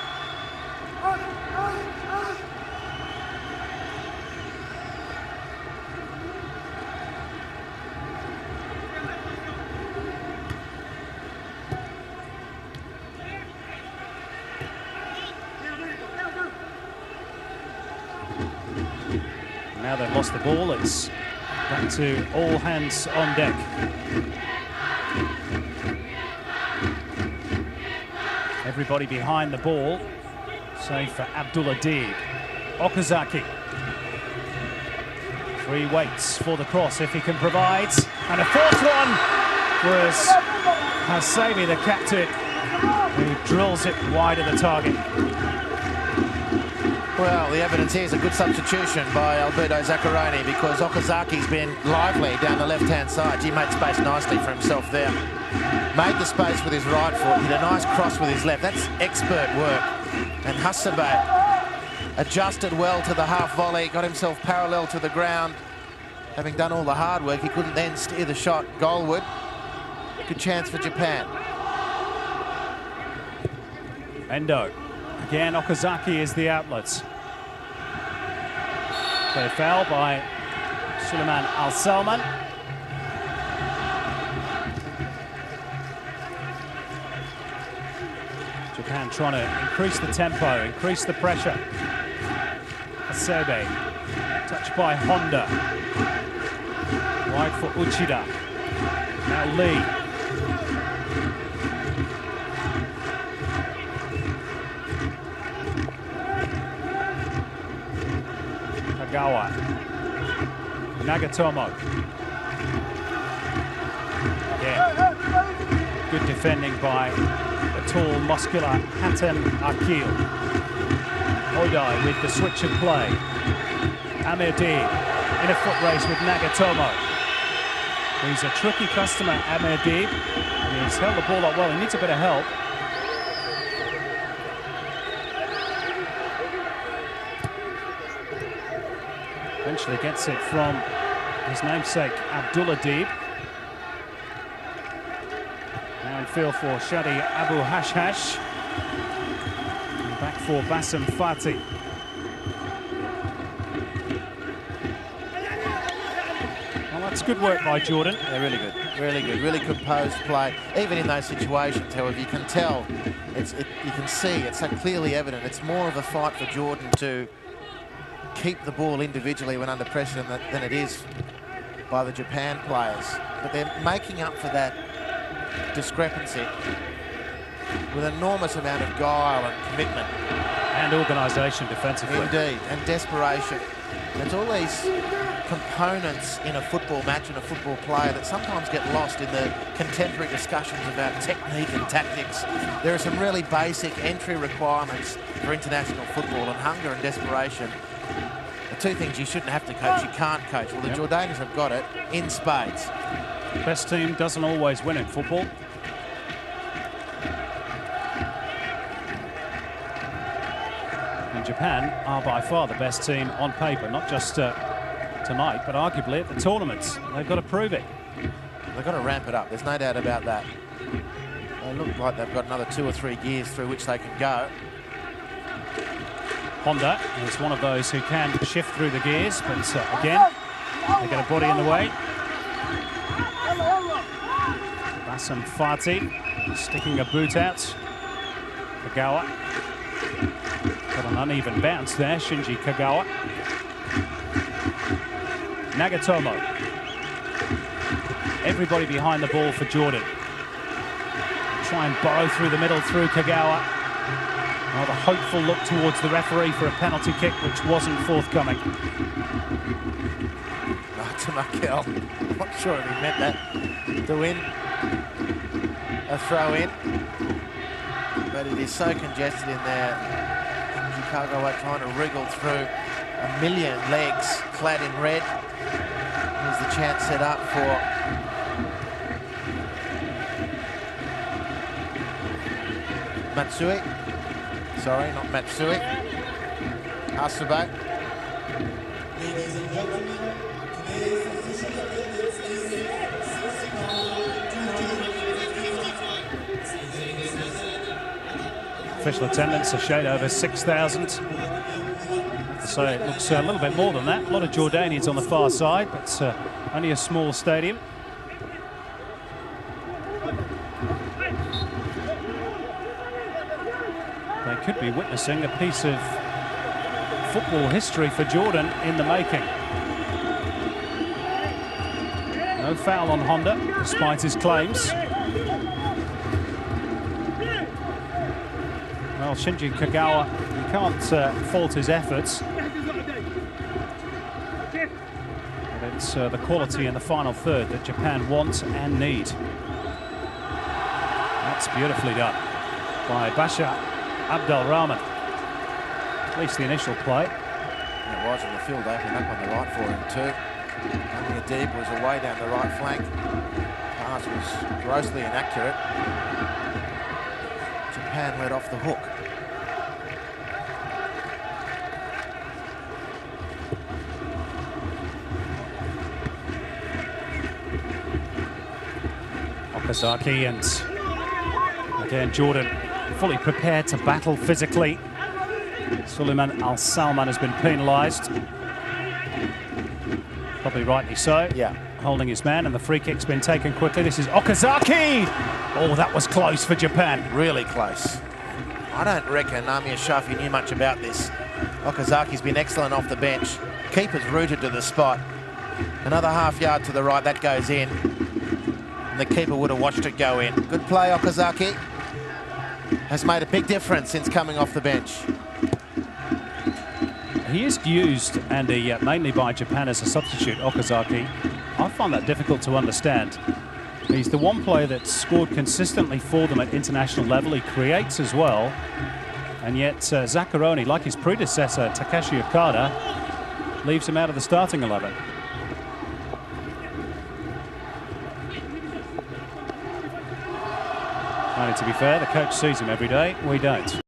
Now they've lost the ball, it's back to all hands on deck. Everybody behind the ball, save for Abdul Adib. Okazaki. Free waits for the cross if he can provide. And a fourth one was Hassabi, the captain, who drills it wide of the target. Well, the evidence here is a good substitution by Alberto Zaccaroni because Okazaki's been lively down the left-hand side. He made space nicely for himself there. Made the space with his right foot, hit a nice cross with his left. That's expert work. And Hassabi adjusted well to the half volley, got himself parallel to the ground. Having done all the hard work, he couldn't then steer the shot goalward. Good chance for Japan. Endo. Again, Okazaki is the outlet. Play foul by Suleiman Al-Salman. Japan trying to increase the tempo, increase the pressure. Hasebe, touched by Honda. Wide for Uchida. Now Lee. Kagawa. Nagatomo. Again, good defending by the tall, muscular Hatem Akil. Odai with the switch of play. Amir Deeb in a foot race with Nagatomo. He's a tricky customer, Amir Deeb. He's held the ball up well. He needs a bit of help. Eventually gets it from his namesake, Abdul Adib. Now in field for Shadi Abu Hashhash. And back for Bassem Fati. Well, that's good work by Jordan. Yeah, really good, really composed play. Even in those situations, however, you can tell, you can see, it's so clearly evident. It's more of a fight for Jordan to keep the ball individually when under pressure than it is by the Japan players. But they're making up for that discrepancy with an enormous amount of guile and commitment. And organisation defensively. Indeed, and desperation. There's all these components in a football match and a football player that sometimes get lost in the contemporary discussions about technique and tactics. There are some really basic entry requirements for international football, and hunger and desperation are two things you shouldn't have to coach, you can't coach. Well, the Jordanians have got it in spades. Best team doesn't always win in football. And Japan are by far the best team on paper, not just tonight, but arguably at the tournaments. They've got to prove it. They've got to ramp it up, there's no doubt about that. They look like they've got another 2 or 3 gears through which they can go. Honda is one of those who can shift through the gears, but again, they get a body in the way. Bassem Fati sticking a boot out. Kagawa. Got an uneven bounce there, Shinji Kagawa. Nagatomo. everybody behind the ball for Jordan. Try and burrow through the middle through Kagawa. Rather hopeful look towards the referee for a penalty kick, which wasn't forthcoming. To Mikel. Not sure if he meant that to win a throw in, but it is so congested in there. Chicago are trying to wriggle through a million legs clad in red. Here's the chance set up for Matsui. Sorry, not Matsui. Hasube. Ladies and gentlemen, today's official attendance is 60,255. Official attendance a shade over 6,000. So it looks a little bit more than that. A lot of Jordanians on the far side, but only a small stadium. They could be witnessing a piece of football history for Jordan in the making. No foul on Honda, despite his claims. Well, Shinji Kagawa, you can't fault his efforts. But it's the quality in the final third that Japan want and need. That's beautifully done by Bashir Abdul. At least the initial play. It was, and the field opened up on the right for him too. Only Adib was away down the right flank. Pass was grossly inaccurate. Japan let off the hook. Okazaki and again Jordan fully prepared to battle physically. Suleiman Al Salman has been penalised. Probably rightly so. Yeah. Holding his man, and the free kick's been taken quickly. This is Okazaki! Oh, that was close for Japan. Really close. I don't reckon Amir Shafi knew much about this. Okazaki's been excellent off the bench. Keeper's rooted to the spot. Another half yard to the right, that goes in. And the keeper would have watched it go in. Good play, Okazaki. Has made a big difference since coming off the bench. He is used, Andy, mainly by Japan as a substitute, Okazaki. I find that difficult to understand. He's the one player that's scored consistently for them at international level. He creates as well. And yet Zaccheroni, like his predecessor, Takeshi Okada, leaves him out of the starting 11. Only to be fair, the coach sees him every day. We don't.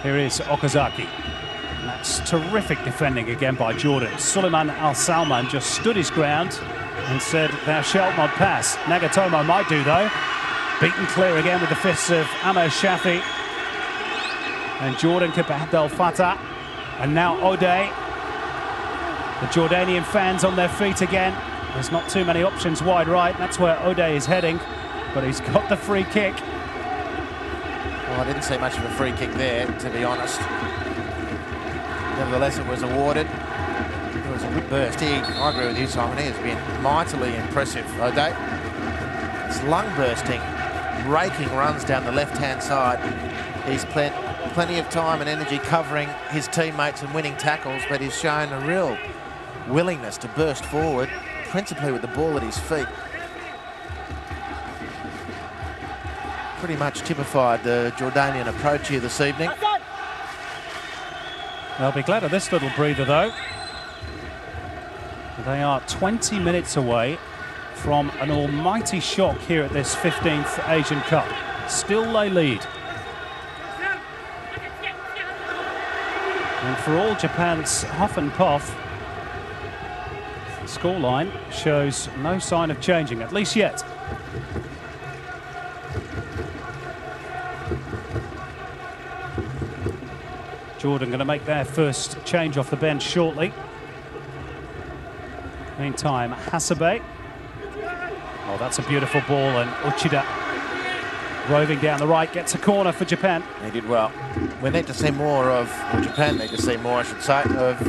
Here is Okazaki. And that's terrific defending again by Jordan. Suleiman Al Salman just stood his ground and said, "Thou shalt not pass." Nagatomo might do, though. Beaten clear again with the fists of Amir Shafi. And Jordan Abdel Fattah. And now O'Day. The Jordanian fans on their feet again. There's not too many options wide right. That's where O'Day is heading. But he's got the free kick. Well, I didn't see much of a free kick there, to be honest. Nevertheless, it was awarded. It was a good burst. I agree with you, Simon. He has been mightily impressive, O'Day. It's lung bursting, raking runs down the left-hand side. He's spent plenty of time and energy covering his teammates and winning tackles, but he's shown a real willingness to burst forward, principally with the ball at his feet. Pretty much typified the Jordanian approach here this evening. They'll be glad of this little breather, though. They are 20 minutes away from an almighty shock here at this 15th Asian Cup. Still they lead. And for all Japan's huff and puff, the scoreline shows no sign of changing, at least yet. Jordan going to make their first change off the bench shortly. Meantime, Hasebe. Oh, that's a beautiful ball, and Uchida roving down the right gets a corner for Japan. He did well. We need to see more of, or Japan need to see more, I should say, of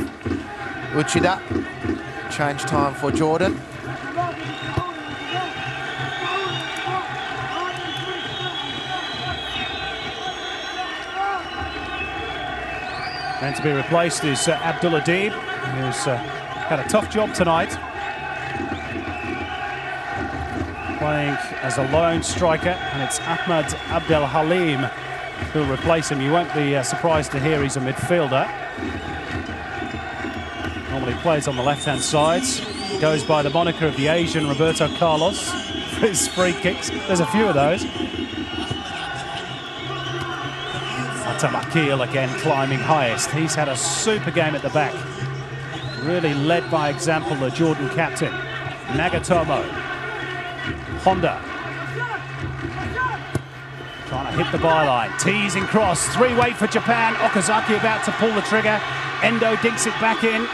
Uchida. change time for Jordan. And to be replaced is Abdul, who's had a tough job tonight. Playing as a lone striker, and it's Ahmad Abdul Halim who'll replace him. You won't be surprised to hear he's a midfielder. Normally plays on the left-hand side. Goes by the moniker of the Asian Roberto Carlos for his free kicks. There's a few of those. Akil again climbing highest. He's had a super game at the back. Really led by example, the Jordan captain. Nagatomo. Honda. Trying to hit the byline. Teasing cross. Three-way for Japan. Okazaki about to pull the trigger. Endo dinks it back in.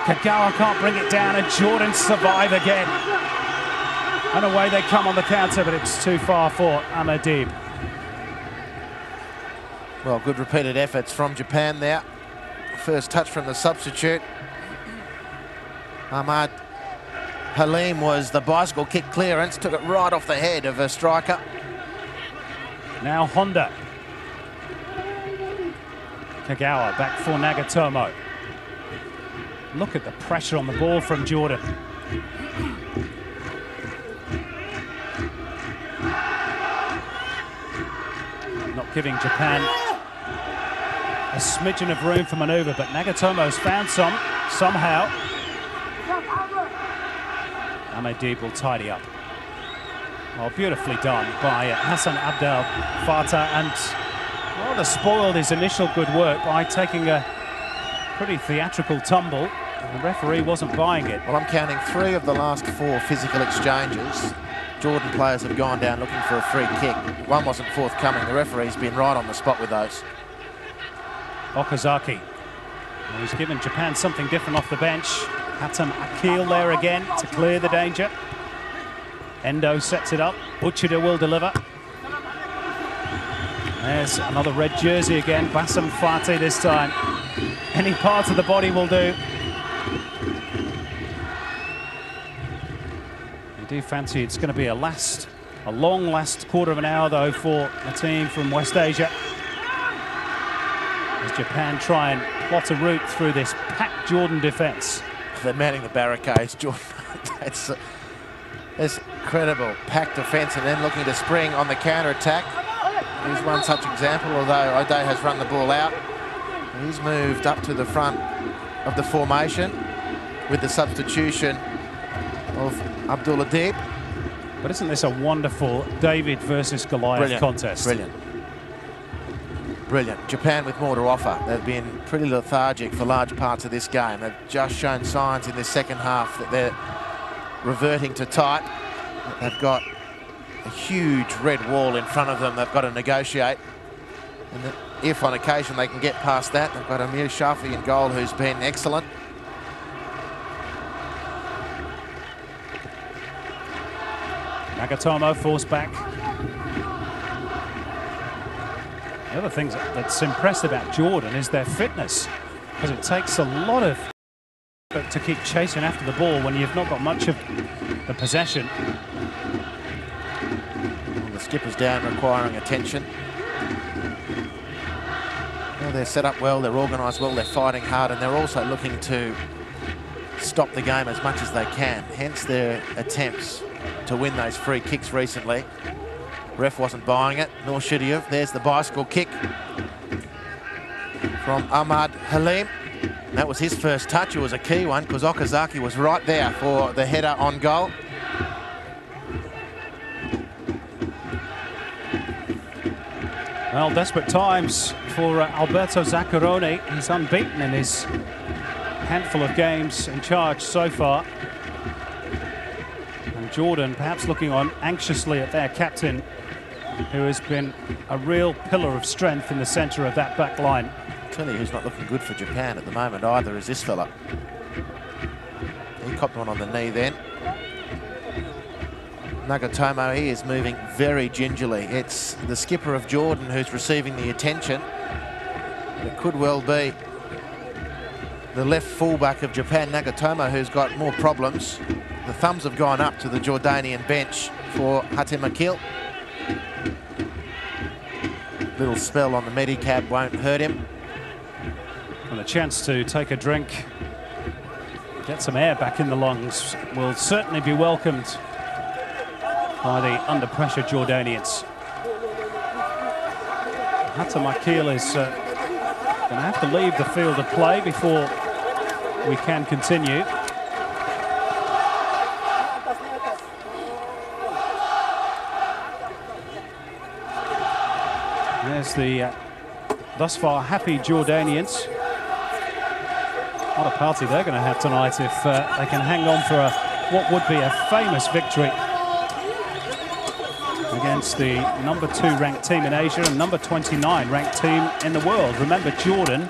Kagawa can't bring it down, and Jordan survive again. And away they come on the counter, but it's too far for Amadib. Well, good repeated efforts from Japan there. First touch from the substitute. Hamad Halim was the bicycle kick clearance, took it right off the head of a striker. Now Honda. Kagawa back for Nagatomo. Look at the pressure on the ball from Jordan. Not giving Japan a smidgen of room for manoeuvre, but Nagatomo's found somehow. Amadib will tidy up. Well, beautifully done by Hassan Abdel Fattah, and rather spoiled his initial good work by taking a pretty theatrical tumble. The referee wasn't buying it. Well, I'm counting 3 of the last 4 physical exchanges. Jordan players have gone down looking for a free kick. One wasn't forthcoming. The referee's been right on the spot with those. Okazaki. Well, he's given Japan something different off the bench. Hatem Akil there again to clear the danger. Endo sets it up. Uchida will deliver. There's another red jersey again. Bassam Fateh this time. Any part of the body will do. You do fancy it's going to be a long last quarter of an hour though for a team from West Asia, as Japan try and plot a route through this packed Jordan defence. They're manning the barricades, Jordan. It's incredible packed defence, and then looking to spring on the counter-attack. Here's one such example, although O'Day has run the ball out. He's moved up to the front of the formation with the substitution of Abdul Adib. But isn't this a wonderful David versus Goliath contest? Brilliant. Brilliant. Japan with more to offer. They've been pretty lethargic for large parts of this game. They've just shown signs in this second half that they're reverting to tight. They've got a huge red wall in front of them they've got to negotiate. And if on occasion they can get past that, they've got Amir Shafi in goal, who's been excellent. Nagatomo forced back. The other thing that's impressed about Jordan is their fitness, because it takes a lot of effort to keep chasing after the ball when you've not got much of the possession. And the skipper's down, requiring attention. Well, they're set up well, they're organised well, they're fighting hard, and they're also looking to stop the game as much as they can, hence their attempts to win those free kicks recently. Ref wasn't buying it, nor should he have. There's the bicycle kick from Ahmad Halim. That was his first touch. It was a key one because Okazaki was right there for the header on goal. Well, desperate times for Alberto Zaccheroni. He's unbeaten in his handful of games in charge so far. And Jordan perhaps looking on anxiously at their captain, who has been a real pillar of strength in the centre of that back line. I'll tell you who's not looking good for Japan at the moment either is this fella. He copped one on the knee then. Nagatomo, he is moving very gingerly. It's the skipper of Jordan who's receiving the attention. It could well be the left fullback of Japan, Nagatomo, who's got more problems. The thumbs have gone up to the Jordanian bench for Hatem Akil. Little spell on the Medicab won't hurt him. And a chance to take a drink, get some air back in the lungs, will certainly be welcomed by the under-pressure Jordanians. Hatem Akil is going to have to leave the field of play before we can continue. There's the thus far happy Jordanians. What a party they're going to have tonight if they can hang on for what would be a famous victory against the number 2 ranked team in Asia and number 29 ranked team in the world. Remember, Jordan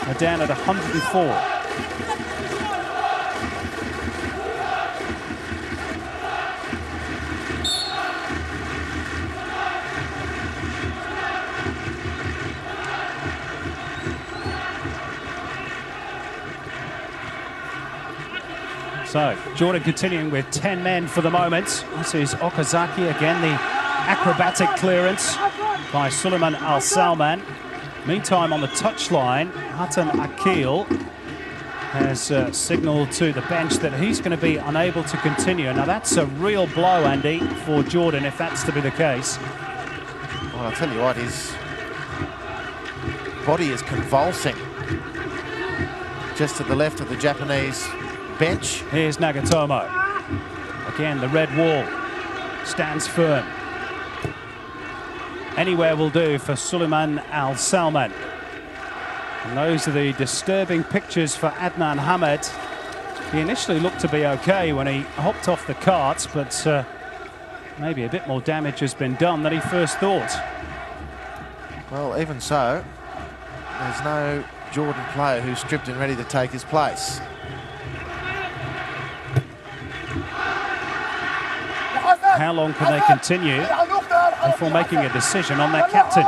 are down at 104. So, Jordan continuing with 10 men for the moment. This is Okazaki again, the acrobatic clearance by Suleiman Al Salman. Meantime, on the touchline, Hatem Akil has signalled to the bench that he's going to be unable to continue. Now, that's a real blow, Andy, for Jordan, if that's to be the case. Well, I'll tell you what, his body is convulsing just to the left of the Japanese bench. Here's Nagatomo. Again, the red wall stands firm. Anywhere will do for Suleiman Al Salman. And those are the disturbing pictures for Adnan Hamad. He initially looked to be okay when he hopped off the cart, but maybe a bit more damage has been done than he first thought. Well, even so, there's no Jordan player who's stripped and ready to take his place. How long can they continue before making a decision on their captain?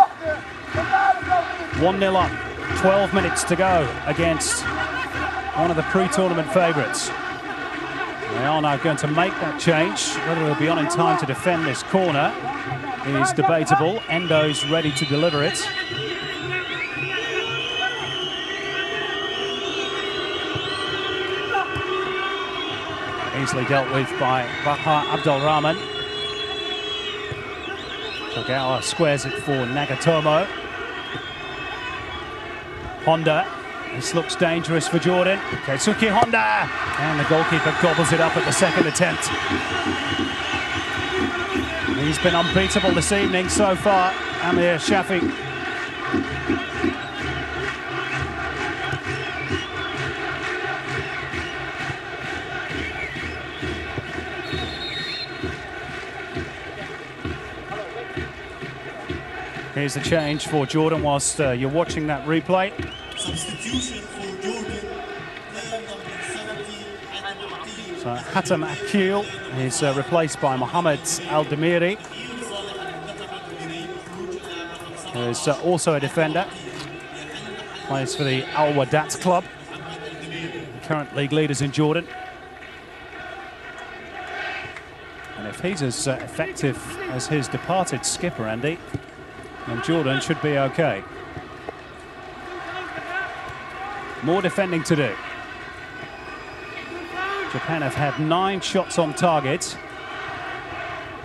1-0 up, 12 minutes to go against one of the pre-tournament favourites. They are now going to make that change. Whether they'll be on in time to defend this corner is debatable. Endo's ready to deliver it. Easily dealt with by Baha Abdul Rahman. Togawa squares it for Nagatomo. Honda. This looks dangerous for Jordan. Keisuke Honda! And the goalkeeper gobbles it up at the second attempt. He's been unbeatable this evening so far, Amir Shafi. Here's the change for Jordan whilst you're watching that replay. Substitution for Jordan, player number 17, So Hatem Akil is replaced by Mohamed Al-Damiri, who is also a defender. Plays for the Al Wadat club, current league leaders in Jordan. And if he's as effective as his departed skipper, Andy, then Jordan should be okay. More defending to do. Japan have had 9 shots on target,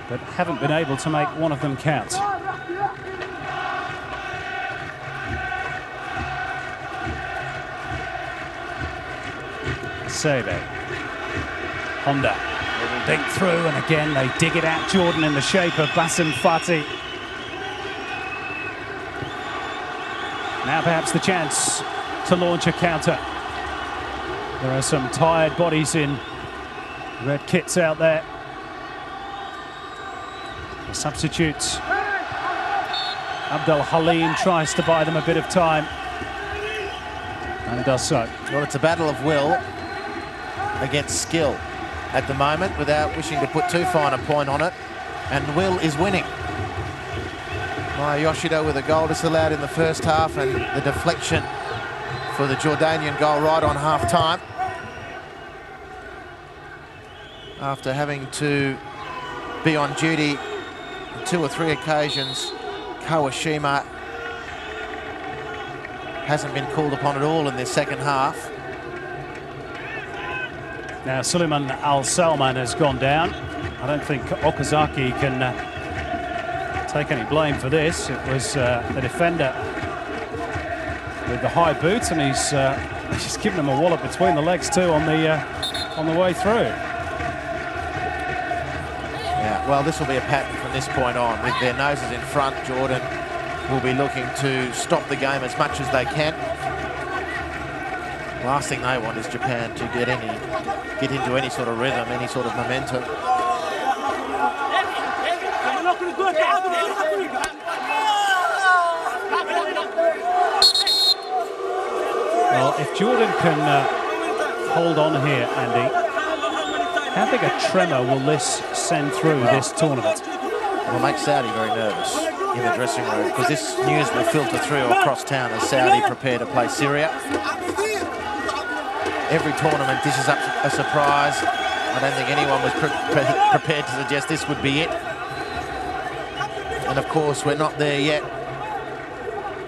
but haven't been able to make one of them count. Sebe. Honda. Little dig through, and again they dig it out. Jordan in the shape of Bassem Fati. Now perhaps the chance to launch a counter. There are some tired bodies in red kits out there. The substitutes. Abdul Halim tries to buy them a bit of time and does so. Well, it's a battle of will against skill at the moment, without wishing to put too fine a point on it, and will is winning. Maya Yoshida with a goal disallowed in the first half, and the deflection for the Jordanian goal right on half-time. After having to be on duty on 2 or 3 occasions, Kawashima hasn't been called upon at all in this second half. Now Suleiman Al Salman has gone down. I don't think Okazaki can take any blame for this. It was the defender with the high boots, and he's just given him a wallop between the legs too on the way through. Yeah, well, this will be a pattern from this point on. With their noses in front, Jordan will be looking to stop the game as much as they can. Last thing they want is Japan to get into any sort of rhythm, any sort of momentum. Well, if Jordan can hold on here, Andy, how big a tremor will this send through this tournament? It will make Saudi very nervous in the dressing room, because this news will filter through across town as Saudi prepare to play Syria. Every tournament, this is a surprise. I don't think anyone was prepared to suggest this would be it. And of course, we're not there yet,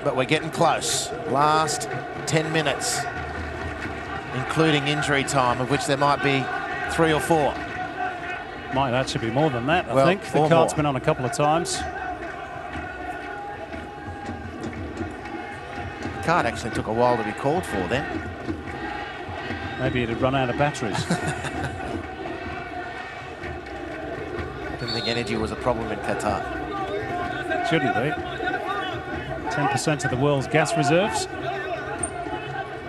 but we're getting close. Last 10 minutes, including injury time, of which there might be 3 or 4. Might actually be more than that, I think. The card's been on a couple of times. The card actually took a while to be called for then. Maybe it had run out of batteries. Didn't think energy was a problem in Qatar. Shouldn't be. 10% of the world's gas reserves.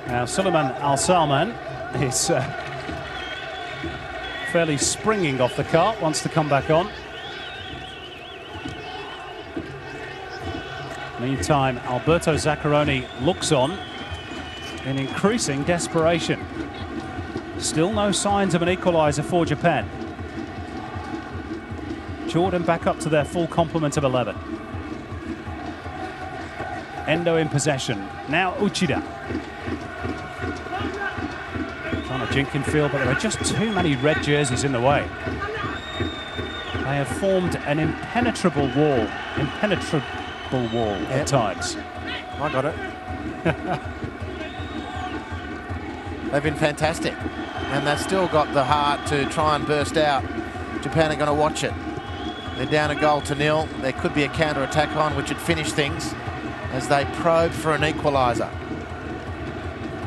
Now, Suleiman Al Salman is fairly springing off the cart, wants to come back on. Meantime, Alberto Zaccaroni looks on in increasing desperation. Still no signs of an equaliser for Japan. Jordan back up to their full complement of 11. Endo in possession. Now Uchida. Trying to jink in field, but there are just too many red jerseys in the way. They have formed an impenetrable wall at times. I got it. They've been fantastic, and they've still got the heart to try and burst out. Japan are going to watch it. They're down 1-0. There could be a counter-attack on, which would finish things as they probe for an equaliser.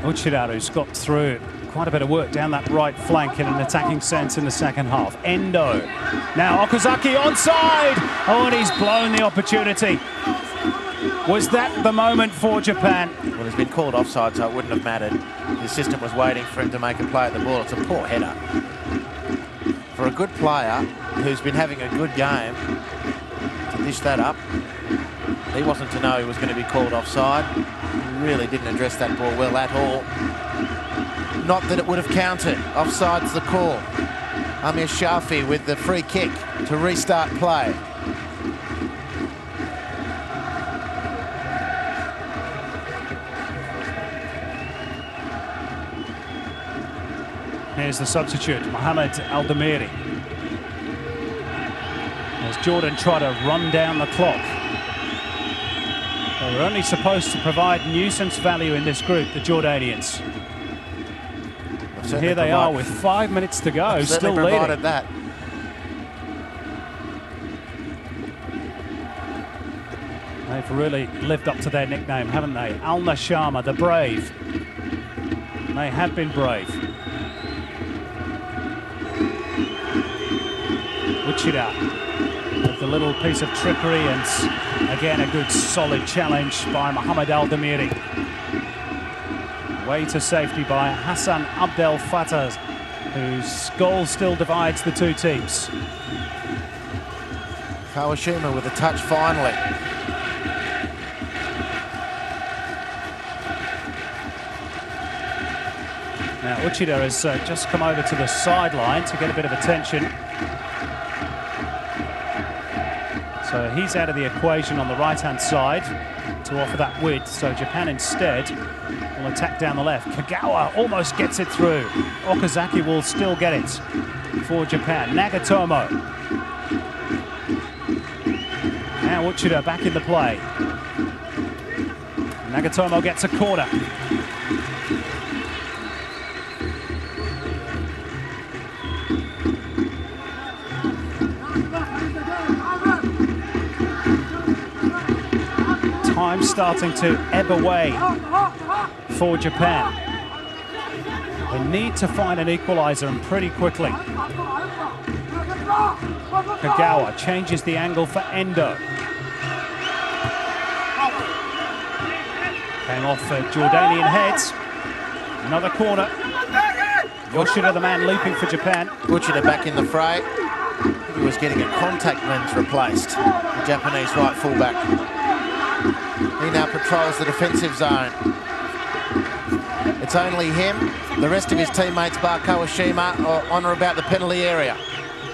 Uchida, who's got through quite a bit of work down that right flank in an attacking sense in the second half. Endo. Now Okazaki onside. Oh, and he's blown the opportunity. Was that the moment for Japan? Well, he's been called offside, so it wouldn't have mattered. The assistant was waiting for him to make a play at the ball. It's a poor header. For a good player who's been having a good game, to dish that up, he wasn't to know he was going to be called offside. He really didn't address that ball well at all. Not that it would have counted. Offside's the call. Amir Shafi with the free kick to restart play. Here's the substitute, Mohamed Al-Damiri. As Jordan try to run down the clock. They were only supposed to provide nuisance value in this group, the Jordanians. And here they are with 5 minutes to go, still leading. That. They've really lived up to their nickname, haven't they? Al-Nashama, the brave. And they have been brave. Uchida with the little piece of trickery, and again a good solid challenge by Mohamed Al-Damiri. Way to safety by Hassan Abdel Fattah, whose goal still divides the two teams. Kawashima with a touch finally. Now Uchida has just come over to the sideline to get a bit of attention. So he's out of the equation on the right-hand side to to offer that width, so Japan instead will attack down the left. Kagawa almost gets it through. Okazaki will still get it for Japan. Nagatomo. Now Uchida back in the play. Nagatomo gets a corner. Time starting to ebb away for Japan. They need to find an equalizer, and pretty quickly. Kagawa changes the angle for Endo. Came off a Jordanian head. Another corner. Yoshida, the man leaping for Japan. Uchida back in the fray. He was getting a contact lens replaced. The Japanese right fullback. He now patrols the defensive zone. It's only him. The rest of his teammates, bar Kawashima, are on or about the penalty area.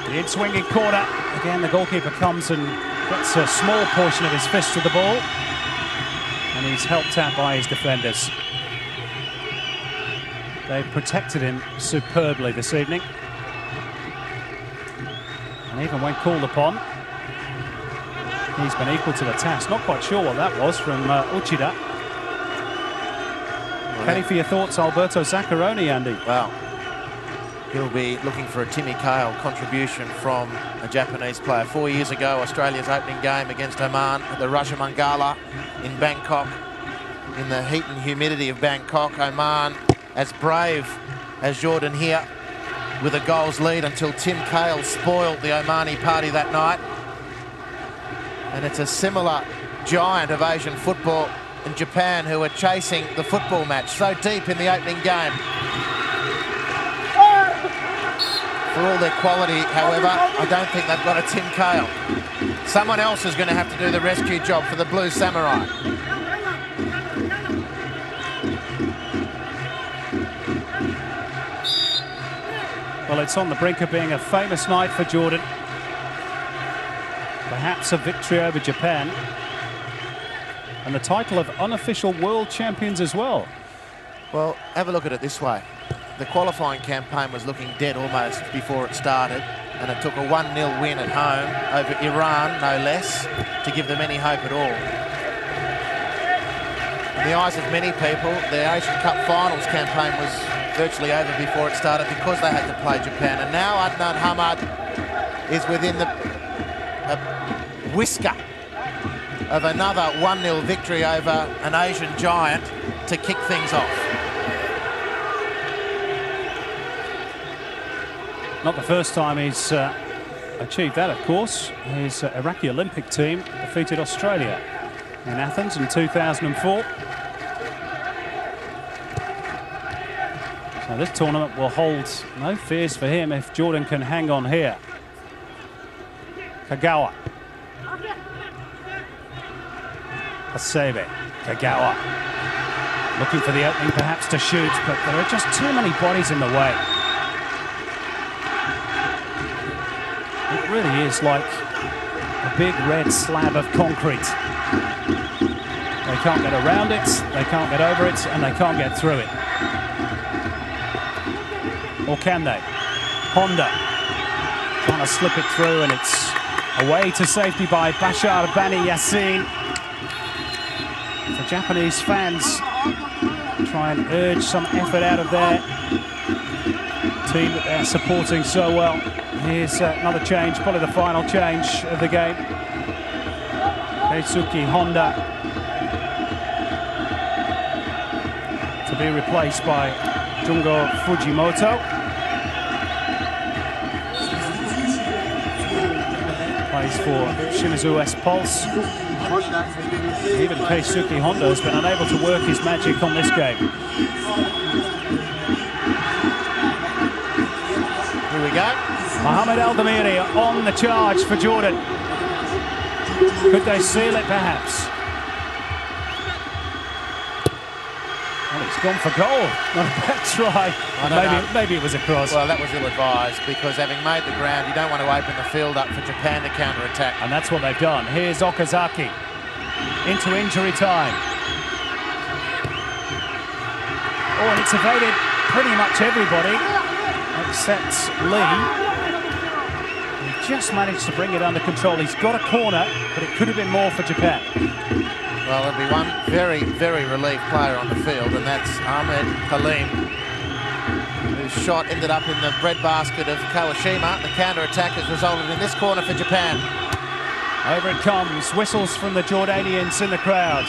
The in-swinging corner. Again, the goalkeeper comes and gets a small portion of his fist to the ball. And he's helped out by his defenders. They've protected him superbly this evening. And even when called upon, he's been equal to the task. Not quite sure what that was from Uchida. Penny for your thoughts, Alberto Zaccaroni, Andy. Well, he'll be looking for a Timmy Cahill contribution from a Japanese player. 4 years ago, Australia's opening game against Oman at the Raja Mangala in Bangkok. In the heat and humidity of Bangkok, Oman as brave as Jordan here with a goals lead until Tim Cahill spoiled the Omani party that night. And it's a similar giant of Asian football in Japan who are chasing the football match so deep in the opening game. For all their quality, however, I don't think they've got a Tim Cahill. Someone else is going to have to do the rescue job for the Blue Samurai. Well, it's on the brink of being a famous night for Jordan. Perhaps a victory over Japan. And the title of unofficial world champions as well. Well, have a look at it this way. The qualifying campaign was looking dead almost before it started, and it took a 1-0 win at home over Iran, no less, to give them any hope at all. In the eyes of many people, the Asian Cup finals campaign was virtually over before it started because they had to play Japan. And now Adnan Hamad is within the whisker of another 1-0 victory over an Asian giant to kick things off. Not the first time he's achieved that, of course. His Iraqi Olympic team defeated Australia in Athens in 2004. So this tournament will hold no fears for him if Jordan can hang on here. Kagawa. Hasebe. Kagawa. Looking for the opening perhaps to shoot, but there are just too many bodies in the way. It really is like a big red slab of concrete. They can't get around it, they can't get over it, and they can't get through it. Or can they? Honda trying to slip it through, and it's away to safety by Bashir Bani Yassin. The Japanese fans try and urge some effort out of their team that they're supporting so well. Here's another change, probably the final change of the game. Keisuke Honda to be replaced by Jungo Fujimoto. Plays for Shimizu S Pulse. Even Keisuke Honda has been unable to work his magic on this game. Here we go. Mohamed Al-Damiri on the charge for Jordan. Could they seal it, perhaps? Well, it's gone for goal. Not a bad try. Maybe it was a cross. Well, that was ill-advised, because having made the ground, you don't want to open the field up for Japan to counter-attack. And that's what they've done. Here's Okazaki. into injury time. Oh, and it's evaded pretty much everybody except Lee. He just managed to bring it under control. He's got a corner, but it could have been more for Japan. Well, there'll be one very, very relieved player on the field, and that's Hamad, whose shot ended up in the breadbasket of Kawashima. The counter-attack has resulted in this corner for Japan. Over it comes, whistles from the Jordanians in the crowd.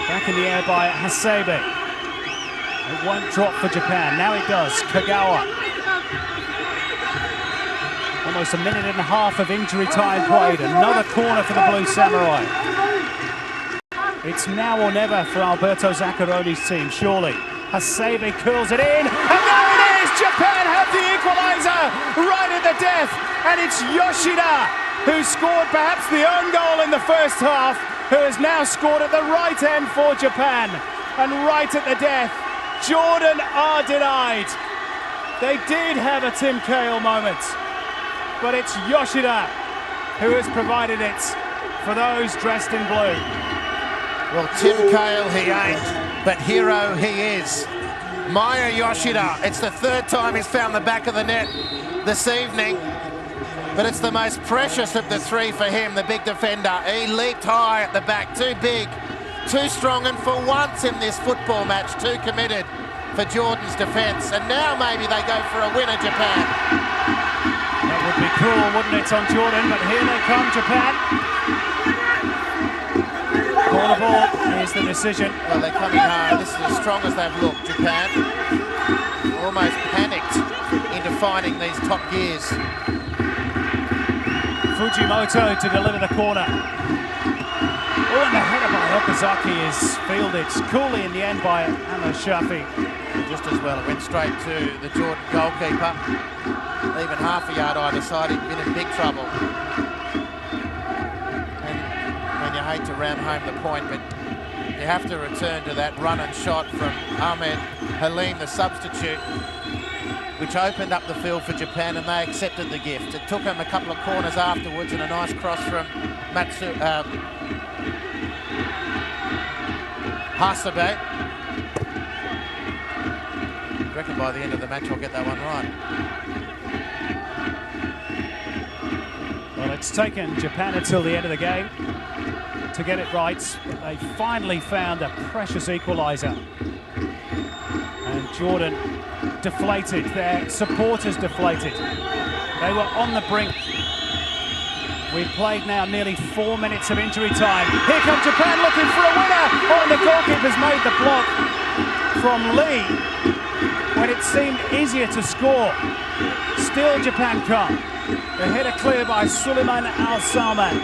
Back in the air by Hasebe. It won't drop for Japan, now it does. Kagawa. Almost a minute and a half of injury time played. Another corner for the Blue Samurai. It's now or never for Alberto Zaccaroni's team, surely. Hasebe curls it in, and there it is! Japan have the equaliser right at the death, and it's Yoshida who scored perhaps the own goal in the first half, who has now scored at the right end for Japan. And right at the death, Jordan are denied. They did have a Tim Cahill moment, but it's Yoshida who has provided it for those dressed in blue. Well, Tim Cahill he ain't, but hero he is. Maya Yoshida, it's the third time he's found the back of the net this evening, but it's the most precious of the three for him, the big defender. He leaped high at the back, too big, too strong, and for once in this football match, too committed for Jordan's defence. And now maybe they go for a winner, Japan. That would be cruel, wouldn't it, on Jordan, but here they come, Japan. Corner ball is the decision. Well, they're coming home. This is as strong as they've looked, Japan. Almost panicked into finding these top gears. Fujimoto to deliver the corner. Oh, and the header by Okazaki is fielded coolly in the end by Ahmed Shafi. Just as well, it went straight to the Jordan goalkeeper. Even half a yard either side, he'd been in big trouble. And you hate to ram home the point, but you have to return to that run and shot from Ahmed Halim, the substitute, which opened up the field for Japan, and they accepted the gift. It took them a couple of corners afterwards, and a nice cross from Hasebe. I reckon by the end of the match I'll get that one right. Well, it's taken Japan until the end of the game to get it right, but they finally found a precious equaliser. And Jordan deflated, their supporters deflated. They were on the brink. We've played now nearly 4 minutes of injury time. Here comes Japan looking for a winner. Oh, and the goalkeeper's made the block from Lee when it seemed easier to score. Still Japan come. The header clear by Suleiman Al-Salman.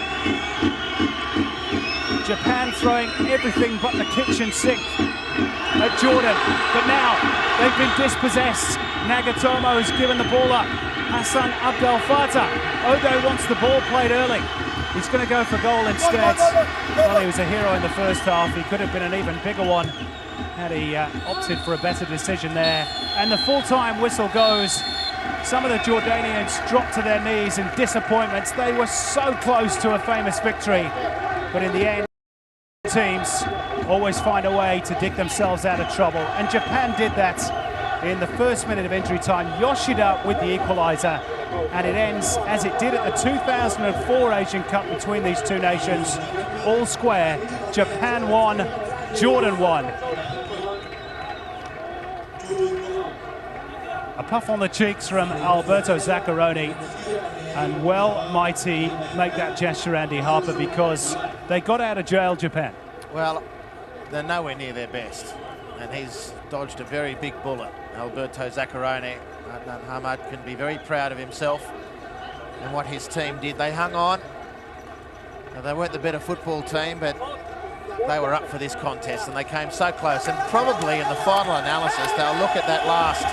Japan throwing everything but the kitchen sink at Jordan, but now they've been dispossessed. Nagatomo has given the ball up. Hassan Abdel Fattah. Odo wants the ball played early. He's going to go for goal instead. Well, he was a hero in the first half. He could have been an even bigger one had he opted for a better decision there. And the full-time whistle goes. Some of the Jordanians dropped to their knees in disappointment. They were so close to a famous victory, but in the end, teams always find a way to dig themselves out of trouble, and Japan did that in the first minute of injury time. Yoshida with the equaliser, and it ends as it did at the 2004 Asian Cup between these two nations, all square. Japan won, Jordan won. A puff on the cheeks from Alberto Zaccaroni, and well might he make that gesture, Andy Harper, because they got out of jail, Japan. Well, they're nowhere near their best, and he's dodged a very big bullet. Alberto Zaccaroni, Hamad can be very proud of himself and what his team did. They hung on. Now, they weren't the better football team, but they were up for this contest, and they came so close. And probably in the final analysis, they'll look at that last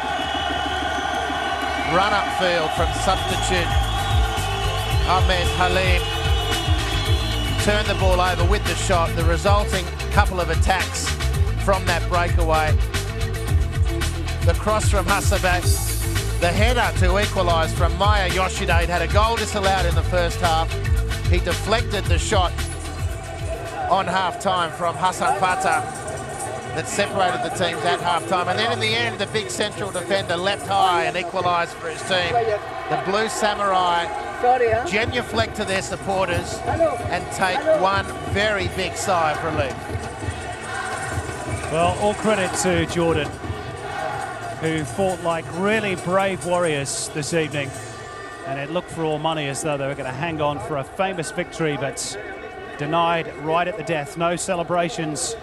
run upfield from substitute Ahmed Halim. Turned the ball over with the shot, the resulting couple of attacks from that breakaway. The cross from Hasebe, the header to equalise from Maya Yoshida. He'd had a goal disallowed in the first half. He deflected the shot on half-time from Hassan Fatah that separated the teams at half-time. And then in the end, the big central defender leapt high and equalised for his team. The Blue Samurai genuflect to their supporters and take one very big sigh of relief. Well, all credit to Jordan, who fought like really brave warriors this evening. And it looked for all money as though they were going to hang on for a famous victory, but denied right at the death. No celebrations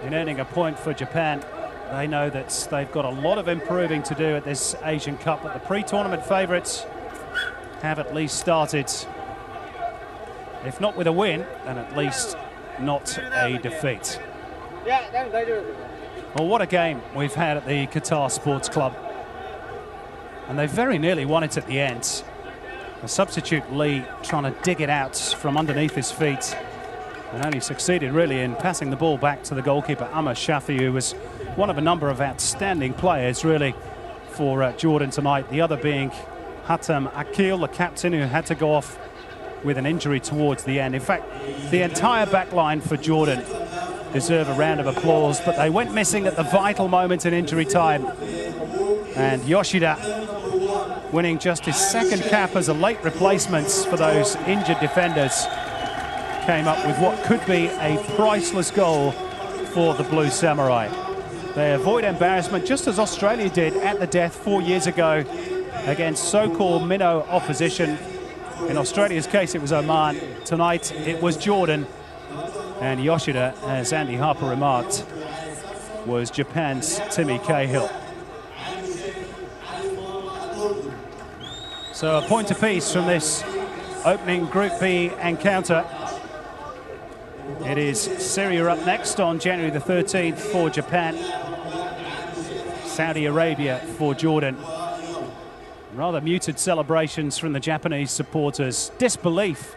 in earning a point for Japan. They know that they've got a lot of improving to do at this Asian Cup, but the pre-tournament favourites have at least started, if not with a win, then at least not a defeat. Well, what a game we've had at the Qatar Sports Club. And they very nearly won it at the end. The substitute Lee trying to dig it out from underneath his feet, and only succeeded really in passing the ball back to the goalkeeper Amr Shafi, who was one of a number of outstanding players really for Jordan tonight. The other being Hatem Akil, the captain, who had to go off with an injury towards the end. In fact, the entire back line for Jordan deserve a round of applause, but they went missing at the vital moment in injury time. And Yoshida, winning just his second cap as a late replacement for those injured defenders, came up with what could be a priceless goal for the Blue Samurai. They avoid embarrassment, just as Australia did at the death 4 years ago against so-called minnow opposition. In Australia's case, it was Oman. Tonight, it was Jordan. And Yoshida, as Andy Harper remarked, was Japan's Timmy Cahill. So a point apiece from this opening Group B encounter. It is Syria up next on January the 13th for Japan. Saudi Arabia for Jordan. Rather muted celebrations from the Japanese supporters. Disbelief